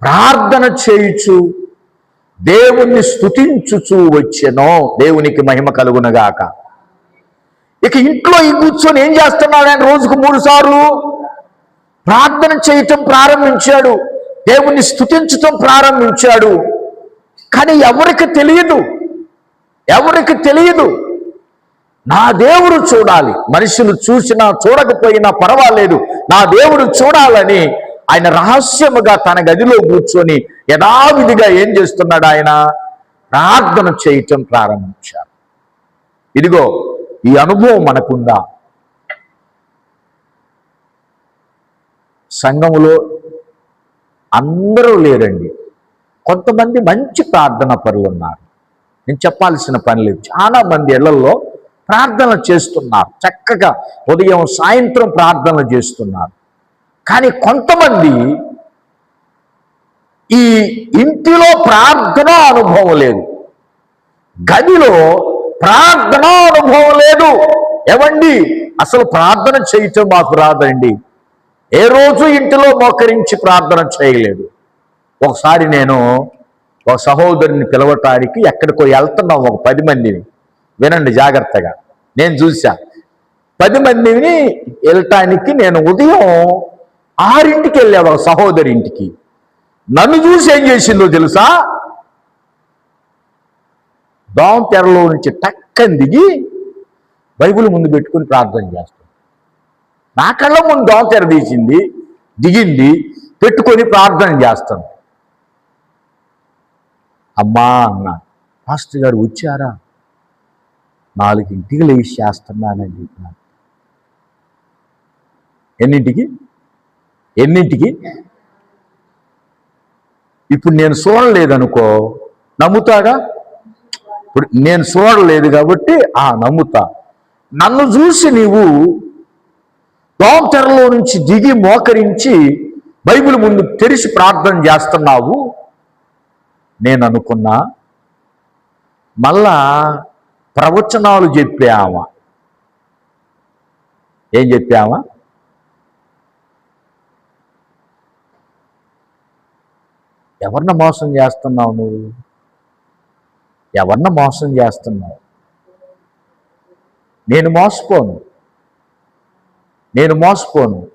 [SPEAKER 1] ప్రార్థన చేయుచు దేవుణ్ణి స్తుతించుచూ వచ్చెనో. దేవునికి మహిమ కలుగునగాక. ఇక ఇంట్లో ఈ కూర్చొని ఏం చేస్తున్నాడు ఆయన? రోజుకు 3 సార్లు ప్రార్థన చేయటం ప్రారంభించాడు, దేవుణ్ణి స్తుతించటం ప్రారంభించాడు. కానీ ఎవరికి తెలియదు. నా దేవుడు చూడాలి, మనుషులు చూసినా చూడకపోయినా పర్వాలేదు, నా దేవుడు చూడాలని ఆయన రహస్యముగా తన గదిలో కూర్చొని యథావిధిగా ఏం చేస్తున్నాడు? ఆయన ప్రార్థన చేయటం ప్రారంభించాడు. ఇదిగో ఈ అనుభవం మనకుందా? సంఘములో అందరూ లేరండి, కొంతమంది మంచి ప్రార్థన పరులు ఉన్నారు. నేను చెప్పాల్సిన పని లేదు. చాలా మంది ఇళ్లలో ప్రార్థనలు చేస్తున్నారు, చక్కగా ఉదయం సాయంత్రం ప్రార్థనలు చేస్తున్నారు. కానీ కొంతమంది ఈ ఇంటిలో ప్రార్థన అనుభవం లేదు, గదిలో ప్రార్థన అనుభవం లేదు. ఏమండి, అసలు ప్రార్థన చేయటం మాకు రాదండి, ఏ రోజు ఇంటిలో మోకరించి ప్రార్థన చేయలేదు. ఒకసారి నేను ఒక సహోదరుని పిలవటానికి ఎక్కడికో వెళ్తున్నాం, ఒక 10 మందిని. వినండి జాగ్రత్తగా, నేను చూసా 10 మందిని వెళ్ళటానికి. నేను ఉదయం 6ంటికి వెళ్ళా ఒక సహోదరి ఇంటికి. నన్ను చూసి ఏం చేసిందో తెలుసా? దోమ తెరలో నుంచి టక్కని దిగి బైబిల్ ముందు పెట్టుకుని ప్రార్థన చేస్తాను. నా కళ్ళ ముందు దోమ తెర తీసింది, దిగింది, పెట్టుకొని ప్రార్థన చేస్తాను. అమ్మా అన్న, పాస్టర్ గారు వచ్చారా? 4ంటికి లేచి చేస్తున్నానని చెప్పినాను. ఎన్నింటికి? ఇప్పుడు నేను చూడలేదనుకో, నమ్ముతాగా? ఇప్పుడు నేను చూడలేదు కాబట్టి నమ్ముతా. నన్ను చూసి నీవు దోమ తెరలో నుంచి దిగి మోకరించి బైబిల్ ముందు తెరిచి ప్రార్థన చేస్తున్నావు. నేను అనుకున్నా, మళ్ళా ప్రవచనాలు చెప్పామా? ఏం చెప్పామా? ఎవరిని మోసం చేస్తున్నావు నువ్వు? ఎవరిని మోసం చేస్తున్నావు? నేను మోసపోను.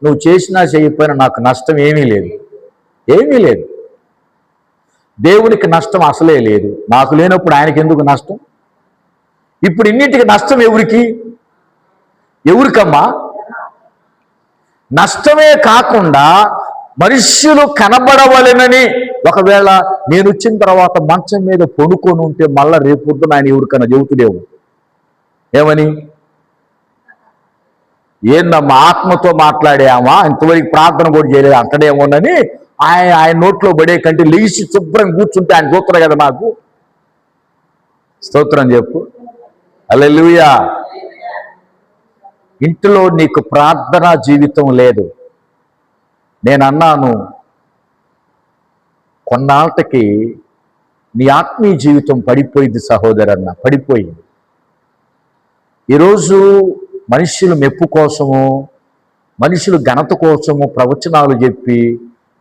[SPEAKER 1] నువ్వు చేసినా చేయకపోయినా నాకు నష్టం ఏమీ లేదు. దేవునికి నష్టం అసలే లేదు. నాకు లేనప్పుడు ఆయనకి ఎందుకు నష్టం? ఇప్పుడు ఇన్నింటికి నష్టం ఎవరికమ్మా? నష్టమే కాకుండా మనుష్యులు కనబడవలెనని, ఒకవేళ నేను వచ్చిన తర్వాత మంచం మీద పడుకొని ఉంటే మళ్ళా రేపొద్దున ఆయన ఎవరికైనా చెబుతుడేమో. ఏమని? ఏందమ్మా ఆత్మతో మాట్లాడామా, ఇంతవరకు ప్రార్థన కూడా చేయలేదు అంటడేమోనని ఆయన నోట్లో పడే కంటే లేచి శుభ్రం కూర్చుంటే ఆయన చూస్తారు కదా నాకు. స్తోత్రం చెప్పు. హల్లెలూయా. ఇంటిలో నీకు ప్రార్థనా జీవితం లేదు. నేను అన్నాను, కొన్నాళ్ళకి నీ ఆత్మీయ జీవితం పడిపోయింది సహోదరన్న, పడిపోయింది. ఈరోజు మనుషులు మెప్పు కోసము, మనుషులు ఘనత కోసము ప్రవచనాలు చెప్పి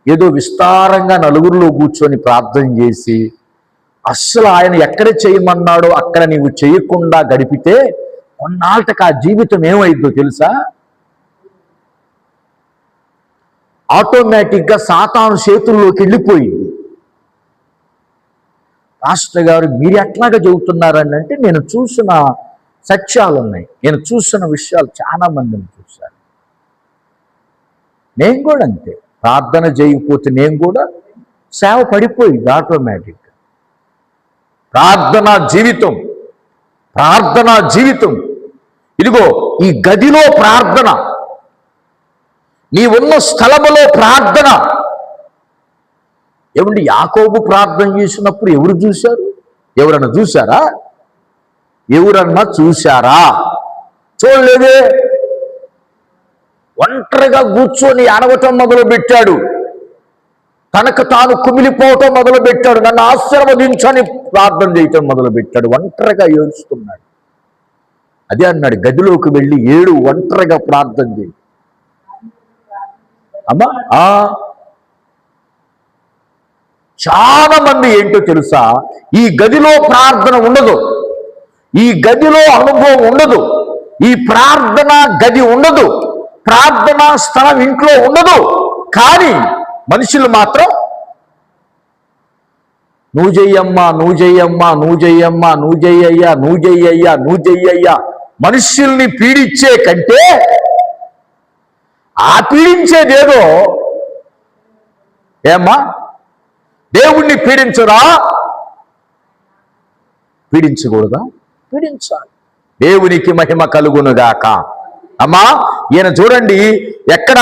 [SPEAKER 1] ఏదో విస్తారంగా నలుగురిలో కూర్చొని ప్రార్థన చేసి అస్సలు ఆయన ఎక్కడ చేయమన్నాడో అక్కడ నీవు చేయకుండా గడిపితే కొన్నాళ్ళకి ఆ జీవితం ఏమైందో తెలుసా? ఆటోమేటిక్గా సాతాను చేతుల్లోకి వెళ్ళిపోయింది. పాస్టర్ గారు మీరు ఎట్లాగా చెబుతున్నారని అంటే, నేను చూసిన సత్యాలు ఉన్నాయి, నేను చూసిన విషయాలు చాలా మందిని చూశాను. నేను కూడా అంతే, ప్రార్థన చేయకపోతే నేను కూడా సేవ పడిపోయింది ఆటోమేటిక్గా. ప్రార్థనా జీవితం ఇదిగో ఈ గదిలో ప్రార్థన, నీ ఉన్న స్థలములో ప్రార్థన. ఏమండి, యాకోబు ప్రార్థన చేసినప్పుడు ఎవరు చూశారు? ఎవరన్నా చూశారా? చూడలేదే. ఒంటరిగా కూర్చొని అడగటం మొదలు పెట్టాడు, తనకు తాను కుమిలిపోవటం మొదలు పెట్టాడు, నన్ను ఆశీర్వదించని ప్రార్థన చేయటం మొదలు పెట్టాడు. ఒంటరిగా ఏడుస్తున్నాడు. అదే అన్నాడు, గదిలోకి వెళ్ళి ఏడు, ఒంటరిగా ప్రార్థన చేయి. అమ్మా చాలా మంది ఏంటో తెలుసా, ఈ గదిలో ప్రార్థన ఉండదు, ఈ గదిలో అనుభవం ఉండదు, ఈ ప్రార్థన గది ఉండదు, ప్రార్థనా స్థలం ఇంట్లో ఉండదు. కానీ మనుషులు మాత్రం నువ్వు చెయ్యయ్యా మనుషుల్ని పీడించే కంటే ఆ పీడించేదేదో. ఏమ్మా, దేవుణ్ణి పీడించరా? పీడించకూడదా? పీడించాలి. దేవునికి మహిమ కలుగునుగాక. అమ్మా, ఈయన చూడండి, ఎక్కడ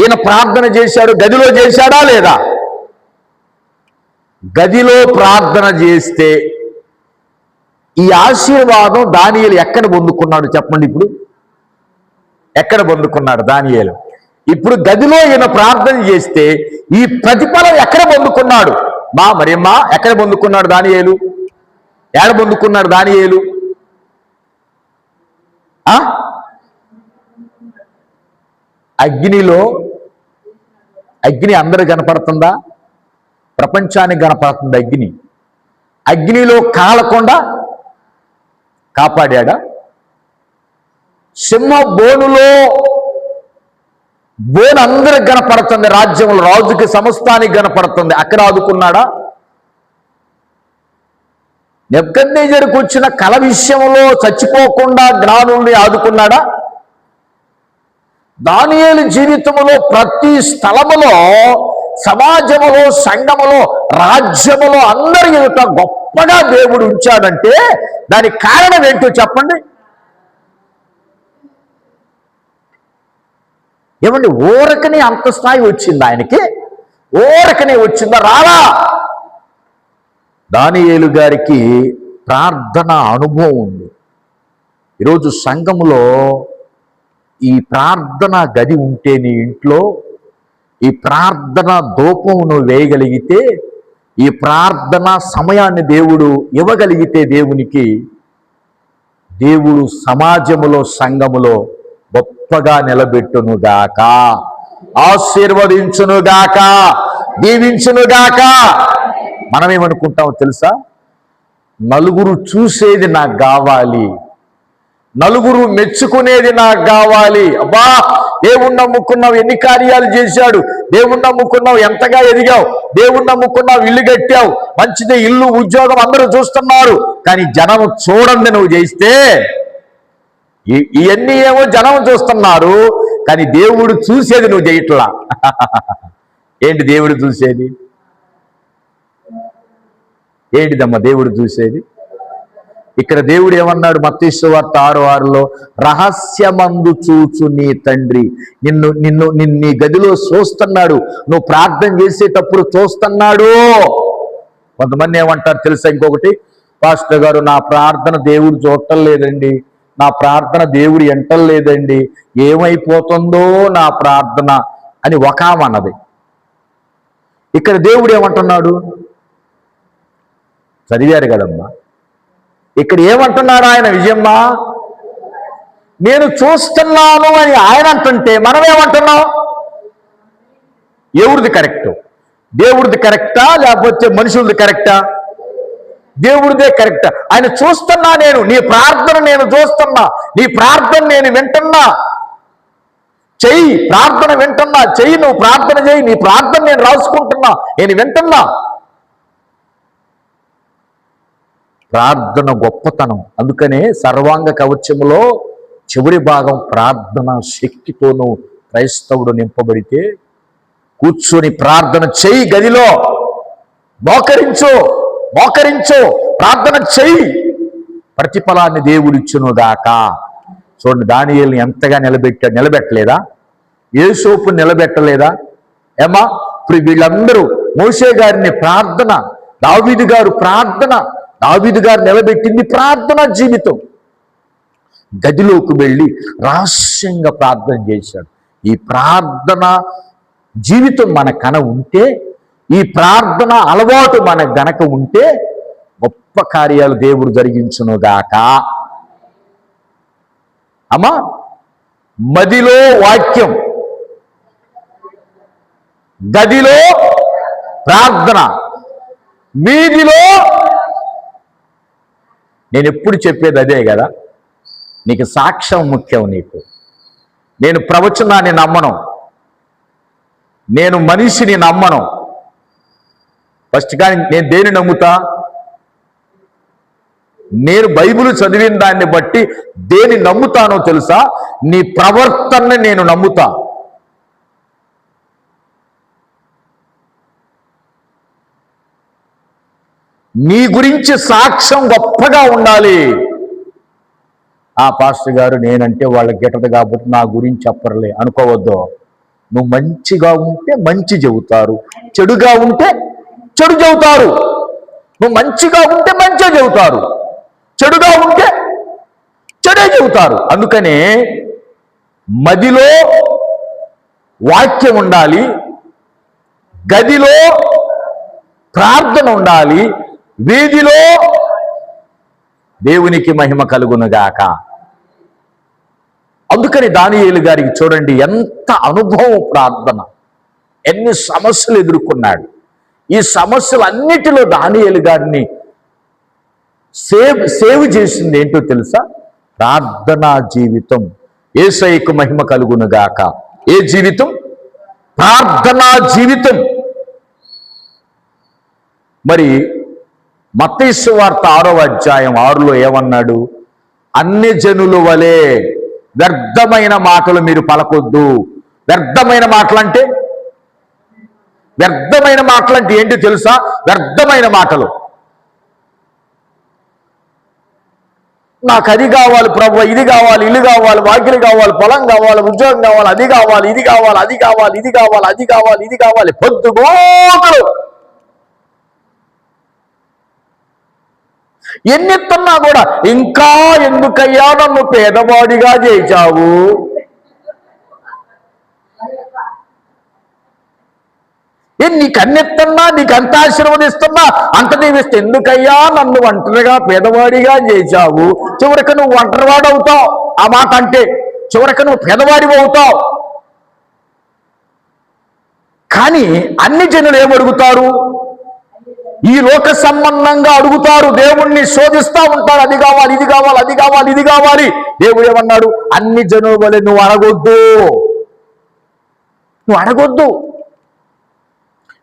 [SPEAKER 1] ఈయన ప్రార్థన చేశాడు? గదిలో చేశాడా లేదా? గదిలో ప్రార్థన చేస్తే ఈ ఆశీర్వాదం దానియేలు ఎక్కడ పొందుకున్నాడు చెప్పండి? ఇప్పుడు ఎక్కడ పొందుకున్నాడు దానియేలు? ఇప్పుడు గదిలో ఈయన ప్రార్థన చేస్తే ఈ ప్రతిఫలం ఎక్కడ పొందుకున్నాడు? మరేమ్మా ఎక్కడ పొందుకున్నాడు దానియేలు? ఎక్కడ పొందుకున్నాడు దానియేలు? అగ్నిలో. అగ్ని అందరూ కనపడుతుందా? ప్రపంచానికి కనపడుతుంది అగ్ని. అగ్నిలో కాలకుండా కాపాడా? సింహ బోనులో బోను అందరికి కనపడుతుంది, రాజ్యంలో రాజుకి సమస్తానికి కనపడుతుంది, అక్కడ ఆదుకున్నాడా? నెబుకద్నెజరుకు వచ్చిన కల విషయంలో చచ్చిపోకుండా జ్ఞానుల్ని ఆదుకున్నాడా? దానియేలు జీవితంలో ప్రతి స్థలములో, సమాజములో, సంఘములో, రాజ్యములో అందరి ఎదుట గొప్పగా దేవుడు ఉంచాడంటే దానికి కారణం ఏంటో చెప్పండి? ఏమండి, ఊరకనే అంత స్థాయి వచ్చింది ఆయనకి? ఊరకనే వచ్చిందా? రాలా. దానియేలు గారికి ప్రార్థన అనుభవం ఉంది. ఈరోజు సంఘములో ఈ ప్రార్థన గది ఉంటే నీ ఇంట్లో, ఈ ప్రార్థన ధూపం నువ్వు వేయగలిగితే, ఈ ప్రార్థన సమయాన్ని దేవుడు ఇవ్వగలిగితే దేవునికి, దేవుడు సమాజములో, సంఘములో గొప్పగా నిలబెట్టునుగాక, ఆశీర్వదించునుగాక, దీవించునుగాక. మనమేమనుకుంటామో తెలుసా? నలుగురు చూసేది నాకు కావాలి, నలుగురు మెచ్చుకునేది నాకు కావాలి. అబ్బా, దేవుణ్ణి నమ్ముకున్నావు, ఎన్ని కార్యాలు చేశాడు, దేవుణ్ణి నమ్ముకున్నావు, ఎంతగా ఎదిగావు, దేవుణ్ణి నమ్ముకున్నావు, ఇల్లు కట్టావు, మంచిదే, ఇల్లు, ఉద్యోగం అందరూ చూస్తున్నారు, కానీ జనం చూడండి నువ్వు చేస్తే. ఇవన్నీ ఏమో జనం చూస్తున్నారు, కానీ దేవుడు చూసేది నువ్వు చేయట్లా. ఏంటి దేవుడు చూసేది? ఏంటిదమ్మా దేవుడు చూసేది? ఇక్కడ దేవుడు ఏమన్నాడు? మత్తయి సువార్త 6:6లో, రహస్యమందు చూచు నీ తండ్రి నిన్ను నీ గదిలో చూస్తున్నాడు, నువ్వు ప్రార్థన చేసేటప్పుడు చూస్తున్నాడు. కొంతమంది ఏమంటారు తెలుసా? ఇంకొకటి, పాస్టర్ గారు నా ప్రార్థన దేవుడు చూడటం లేదండి, నా ప్రార్థన దేవుడు ఎంటలేదండి, ఏమైపోతుందో నా ప్రార్థన అని ఒక ఆమె అన్నది. ఇక్కడ దేవుడు ఏమంటున్నాడు? చదివారు కదమ్మా, ఇక్కడ ఏమంటున్నాడు ఆయన? విజయమ్మ, నేను చూస్తున్నాను అని ఆయన అంటుంటే మనం ఏమంటున్నాం? ఎవరిది కరెక్ట్? దేవుడిది కరెక్టా లేకపోతే మనుషులది కరెక్టా? దేవుడిదే కరెక్ట్. ఆయన చూస్తున్నా, నేను నీ ప్రార్థన నేను చూస్తున్నా, నీ ప్రార్థన నేను వింటున్నా, చెయ్యి ప్రార్థన వింటున్నా, చెయ్యి నువ్వు ప్రార్థన చెయ్యి, నీ ప్రార్థన నేను రాసుకుంటున్నా, నేను వింటున్నా. ప్రార్థన గొప్పతనం. అందుకనే సర్వాంగ కవచములో చివరి భాగం ప్రార్థన శక్తితోనూ క్రైస్తవుడు నింపబడితే, కూర్చొని ప్రార్థన చెయ్యి, గదిలో మోకరించు, ప్రార్థన చెయ్యి, ప్రతిఫలాన్ని దేవుడిచ్చునుగాక. చూడండి, దానియేలుని ఎంతగా నిలబెట్టలేదా? యేసోపుని నిలబెట్టలేదా? ఏమా, ఇప్పుడు వీళ్ళందరూ మోషే గారిని ప్రార్థన, దావీదు గారు ప్రార్థన, దావీదు గారు నిలబెట్టింది ప్రార్థన జీవితం. గదిలోకి వెళ్ళి రహస్యంగా ప్రార్థన చేశాడు. ఈ ప్రార్థన జీవితం మన కన ఉంటే, ఈ ప్రార్థన అలవాటు మనకు గనక ఉంటే గొప్ప కార్యాలు దేవుడు జరిగించునుగాక. అమ్మా, మదిలో వాక్యం, గదిలో ప్రార్థన, మీదిలో. నేను ఎప్పుడు చెప్పేది అదే కదా, నీకు సాక్ష్యం ముఖ్యం. నేను ప్రవచనాన్ని నమ్మను, నేను మనిషిని నమ్మను. ఫస్ట్ కానీ నేను దేని నమ్ముతా? నేను బైబిల్ చదివిన దాన్ని బట్టి దేని నమ్ముతానో తెలుసా? నీ ప్రవర్తనని నేను నమ్ముతా. నీ గురించి సాక్ష్యం గొప్పగా ఉండాలి. ఆ పాస్టర్ గారు నేనంటే వాళ్ళకి గిట్టదు కాబట్టి నా గురించి చెప్పర్లే అనుకోవద్దు. నువ్వు మంచిగా ఉంటే మంచి చెబుతారు, చెడుగా ఉంటే చెడు చెబుతారు. నువ్వు మంచిగా ఉంటే మంచిగా చెబుతారు, చెడుగా ఉంటే చెడే చెబుతారు. అందుకనే మదిలో వాక్యం ఉండాలి, గదిలో ప్రార్థన ఉండాలి, వీధిలో దేవునికి మహిమ కలుగునుగాక. అందుకని దానియేలు గారికి చూడండి ఎంత అనుభవం, ప్రార్థన, ఎన్ని సమస్యలు ఎదుర్కొన్నాడు. ఈ సమస్యలన్నిటిలో దానియేలు గారిని సేవ్ చేసింది ఏంటో తెలుసా? ప్రార్థనా జీవితం. యేసయ్యకు మహిమ కలుగునుగాక. ఏ జీవితం? ప్రార్థనా జీవితం. మరి మత్తయి సువార్త 6వ అధ్యాయం 6లో ఏమన్నాడు? అన్ని జనుల వలె వ్యర్థమైన మాటలు మీరు పలకొద్దు. వ్యర్థమైన మాటలంటే ఏంటి తెలుసా? వ్యర్థమైన మాటలు. నాకు అది కావాలి ప్రభువా, ఇది కావాలి, ఇల్లు కావాలి, వాకిలి కావాలి, పొలం కావాలి, ఉద్యోగం కావాలి, అది కావాలి, ఇది కావాలి, అది కావాలి, ఇది కావాలి, అది కావాలి, ఇది కావాలి, పొద్దుగోకలు ఎన్నెత్తన్నా కూడా ఇంకా ఎందుకయ్యా నన్ను పేదవాడిగా చేశావు? నీకు అన్నెత్తన్నా, నీకు అంత ఆశీర్వదిస్తున్నా, అంత దీవిస్తే ఎందుకయ్యా నన్ను ఒంటరిగా పేదవాడిగా చేశావు? చివరికి నువ్వు ఒంటరివాడు అవుతావు. ఆ మాట అంటే చివరికి నువ్వు పేదవాడి అవుతావు. కానీ అన్ని జనులు ఏమడుగుతారు? ఈ లోక సంబంధంగా అడుగుతారు. దేవుణ్ణి శోధిస్తూ ఉంటారు. అది కావాలి, ఇది కావాలి, అది కావాలి, ఇది కావాలి. దేవుడు ఏమన్నాడు? అన్ని జనుల వలె నువ్వు అడగొద్దు.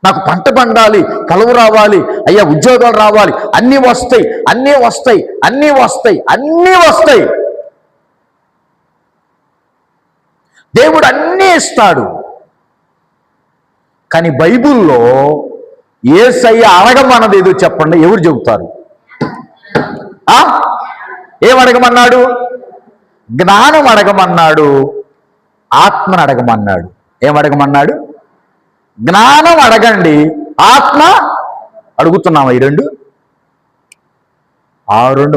[SPEAKER 1] నాకు పంట పండాలి, కలువ రావాలి, అయ్యా ఉద్యోగాలు రావాలి, అన్నీ వస్తాయి. దేవుడు అన్నీ ఇస్తాడు. కానీ బైబిల్లో యేసయ్య అడగమన్నది ఏదో చెప్పండి, ఎవరు చెబుతారు? ఏమడగమన్నాడు? జ్ఞానం అడగమన్నాడు, ఆత్మను అడగమన్నాడు. ఏమడగమన్నాడు? జ్ఞానం అడగండి, ఆత్మ అడుగుతున్నామా? ఈ రెండు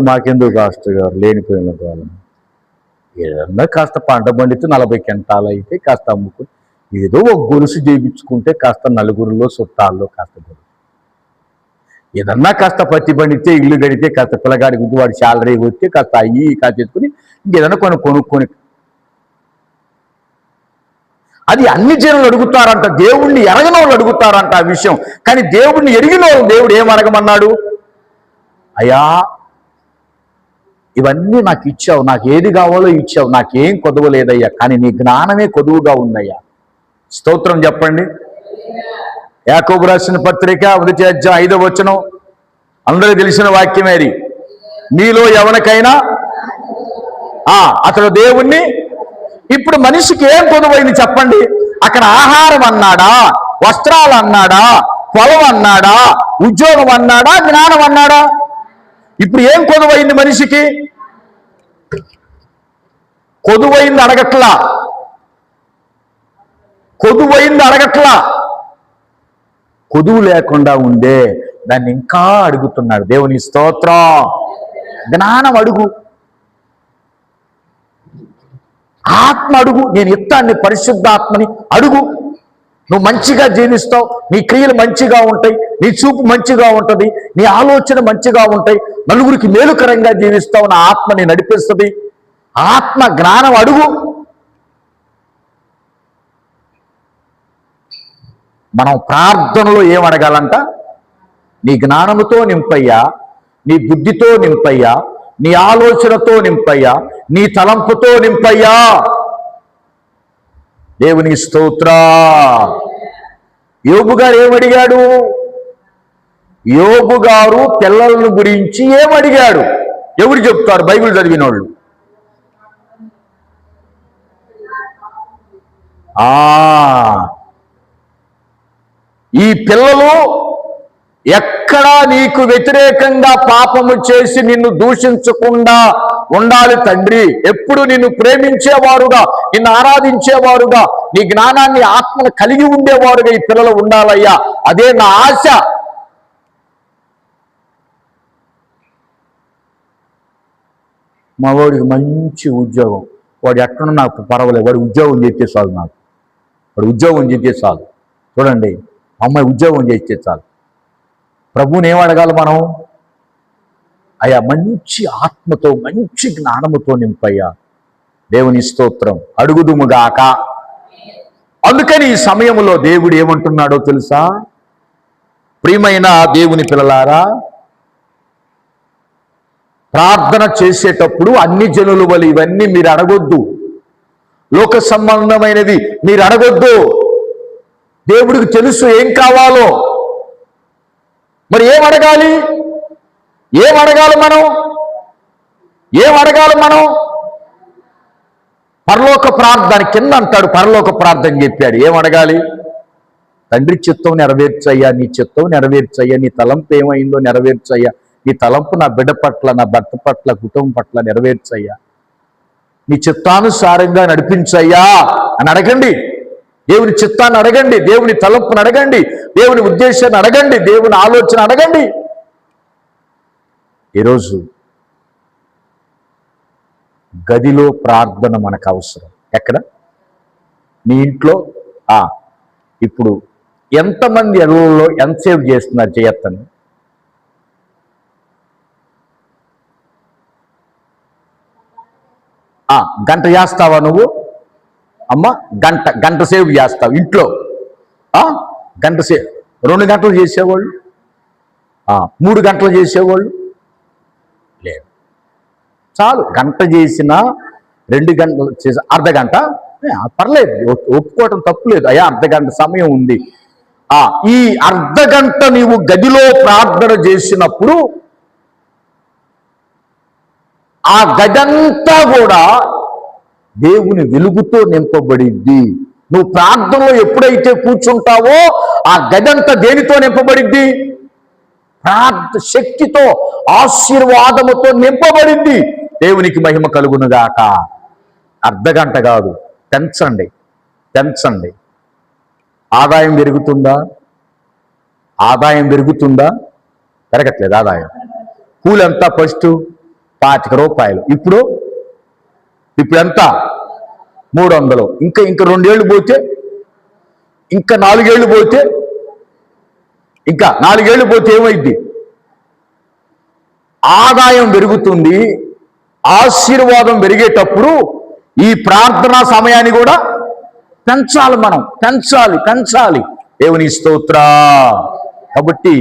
[SPEAKER 1] మాకెందుకు కాస్ట్ గారు లేనిపోయిన కాలం. ఏదన్నా కాస్త పంట పండితే 40 క్వింటాలు అయితే కాస్త అమ్ముకుని ఏదో ఒక గొలుసు చేయించుకుంటే కాస్త నలుగురిలో చుట్టాల్లో కాస్త ఏదన్నా కాస్త పత్తి పండితే, ఇల్లు గడితే, కాస్త పిల్లగాడి గుద్దు వాడి శాలరీ వచ్చి కాస్త అయ్యి కాస్త ఎత్తుకుని ఇంకేదన్నా కొనుక్కొని అది అన్ని జనులు అడుగుతారంట. దేవుణ్ణి ఎరగని వాళ్ళు అడుగుతారంట ఆ విషయం. కానీ దేవుణ్ణి ఎరిగిన వాళ్ళు దేవుడు ఏమడగమన్నాడు? అయ్యా ఇవన్నీ నాకు ఇచ్చావు, నాకు ఏది కావాలో ఇచ్చావు, నాకేం కొదవలేదయ్యా, కానీ నీ జ్ఞానమే కొదువుగా ఉందయ్యా. స్తోత్రం చెప్పండి. యాకోబు రాసిన పత్రిక 1వ అధ్యాయం 5వ వచనం అందరికీ తెలిసిన వాక్యమేది. మీలో ఎవరికైనా అతడు దేవుణ్ణి. ఇప్పుడు మనిషికి ఏం కొదువైంది చెప్పండి? అక్కడ ఆహారం అన్నాడా, వస్త్రాలు అన్నాడా, పొలం అన్నాడా, ఉద్యోగం అన్నాడా, జ్ఞానం అన్నాడా? ఇప్పుడు ఏం కొదువైంది మనిషికి? కొదువైంది అడగట్లా. కొదువు లేకుండా ఉండే దాన్ని ఇంకా అడుగుతున్నాడు. దేవుని స్తోత్రం. జ్ఞానం అడుగు, ఆత్మ అడుగు. నేను ఇత్తాన్ని పరిశుద్ధాత్మని అడుగు. నువ్వు మంచిగా జీవిస్తావు, నీ క్రియలు మంచిగా ఉంటాయి, నీ చూపు మంచిగా ఉంటుంది, నీ ఆలోచన మంచిగా ఉంటాయి, నలుగురికి మేలుకరంగా జీవిస్తావు, నా ఆత్మని నడిపిస్తుంది. ఆత్మ జ్ఞానం అడుగు. మనం ప్రార్థనలో ఏం అడగాలంట? నీ జ్ఞానముతో నింపయ్యా, నీ బుద్ధితో నింపయ్యా, నీ ఆలోచనతో నింపయ్యా, నీ తలంపుతో నింపయ్యా. దేవుని స్తోత్ర. యోబు గారు ఏమడిగాడు? యోబు గారు పిల్లలను గురించి ఏమడిగాడు? ఎవరు చెప్తారు? బైబిల్ చదివిన వాళ్ళు. ఈ పిల్లలు ఎక్కడా నీకు వ్యతిరేకంగా పాపము చేసి నిన్ను దూషించకుండా ఉండాలి తండ్రి. ఎప్పుడు నిన్ను ప్రేమించేవారుగా, నిన్ను ఆరాధించేవారుగా, నీ జ్ఞానాన్ని, ఆత్మను కలిగి ఉండేవారుగా ఈ పిల్లలు ఉండాలయ్యా. అదే నా ఆశ. మా వాడికి మంచి ఉద్యోగం, వాడు ఎక్కడ నాకు పర్వాలేదు, వాడు ఉద్యోగం చేస్తే చాలు, నాకు వాడు ఉద్యోగం చేస్తే చాలు. చూడండి, అమ్మాయి ఉద్యోగం చేస్తే చాలు. ప్రభువుని ఏం అడగాలి మనం? అయ్యా మంచి ఆత్మతో మంచి జ్ఞానముతో నింపయ్యా, దేవుని స్తోత్రం, అడుగుదుముగాక. అందుకని ఈ సమయంలో దేవుడు ఏమంటున్నాడో తెలుసా? ప్రియమైన దేవుని పిల్లలారా, ప్రార్థన చేసేటప్పుడు అన్ని జనుల వలె ఇవన్నీ మీరు అడగొద్దు, లోక సంబంధమైనది మీరు అడగొద్దు. దేవుడికి తెలుసు ఏం కావాలో. మరి ఏం అడగాలి? ఏం అడగాలి మనం? పరలోక ప్రార్థన కింద అంటాడు, పరలోక ప్రార్థన చెప్పాడు. ఏం అడగాలి? తండ్రి చిత్తం నెరవేర్చయ్యా, నీ చిత్తం నెరవేర్చయ్యా, నీ తలంపు ఏమైందో నెరవేర్చయ్యా, నీ తలంపు నా బిడ్డ పట్ల, నా భర్త పట్ల, కుటుంబం పట్ల నెరవేర్చయ్యా, నీ చిత్తానుసారంగా నడిపించయ్యా అని అడగండి. దేవుని చిత్తాన్ని అడగండి, దేవుని తలంపును అడగండి, దేవుని ఉద్దేశాన్ని అడగండి, దేవుని ఆలోచన అడగండి. ఈరోజు గదిలో ప్రార్థన మనకు అవసరం. ఎక్కడ? నీ ఇంట్లో. ఇప్పుడు ఎంతమంది ఎల్లలో ఎంతసేపు చేస్తున్నారు? చేయత్తని. గంట చేస్తావా నువ్వు? అమ్మ, గంట సేపు చేస్తావు ఇంట్లో. గంట సేపు, 2 గంటలు చేసేవాళ్ళు, 3 గంటలు చేసేవాళ్ళు లేదు. చాలు, గంట చేసినా 2 గంటలు చేసి అర్ధగంట పర్లేదు, ఒప్పుకోవటం తప్పులేదు. అయ్యా అర్ధగంట సమయం ఉంది. ఈ అర్ధగంట నీవు గదిలో ప్రార్థన చేసినప్పుడు ఆ గదంతా కూడా దేవుని వెలుగుతో నింపబడిద్ది. నువ్వు ప్రార్థనలో ఎప్పుడైతే కూర్చుంటావో ఆ గదంతా దేనితో నింపబడిద్ది? శక్తితో, ఆశీర్వాదముతో నింపబడింది. దేవునికి మహిమ కలుగునుగాక. అర్ధగంట కాదు, పెంచండి. ఆదాయం పెరుగుతుందా? పెరగట్లేదు ఆదాయం. కూలి ఎంత? ఫస్ట్ 25 రూపాయలు, ఇప్పుడు ఎంత? 300. ఇంకా 2 ఏళ్ళు పోతే, ఇంకా 4 ఏళ్ళు పోతే, ఏమైంది? ఆదాయం పెరుగుతుంది. ఆశీర్వాదం పెరిగేటప్పుడు ఈ ప్రార్థనా సమయాన్ని కూడా పెంచాలి. మనం పెంచాలి. దేవుని స్తోత్ర. కాబట్టి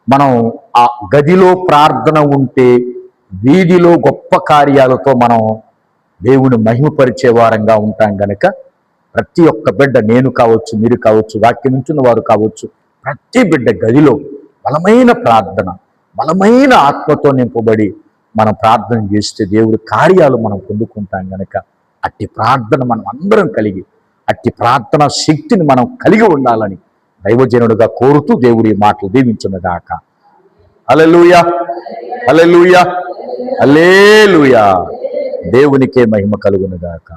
[SPEAKER 1] మనం ఆ గదిలో ప్రార్థన ఉంటే వీధిలో గొప్ప కార్యాలతో మనం దేవుని మహిమపరిచే వారంగా ఉంటాం గనక ప్రతి ఒక్క బిడ్డ, నేను కావచ్చు, మీరు కావచ్చు, వాక్యం ఉంచున్న వారు కావచ్చు, ప్రతి బిడ్డ గదిలో బలమైన ప్రార్థన, బలమైన ఆత్మతో నింపబడి మనం ప్రార్థన చేస్తే దేవుడి కార్యాలు మనం పొందుకుంటాం గనక అట్టి ప్రార్థన మనం అందరం కలిగి, అట్టి ప్రార్థన శక్తిని మనం కలిగి ఉండాలని దైవజనుడిగా కోరుతూ దేవుడి మాటలు దీవించునుగాక. హల్లెలూయా, హల్లెలూయా, హల్లెలూయా. దేవునికే మహిమ కలుగునుగాక.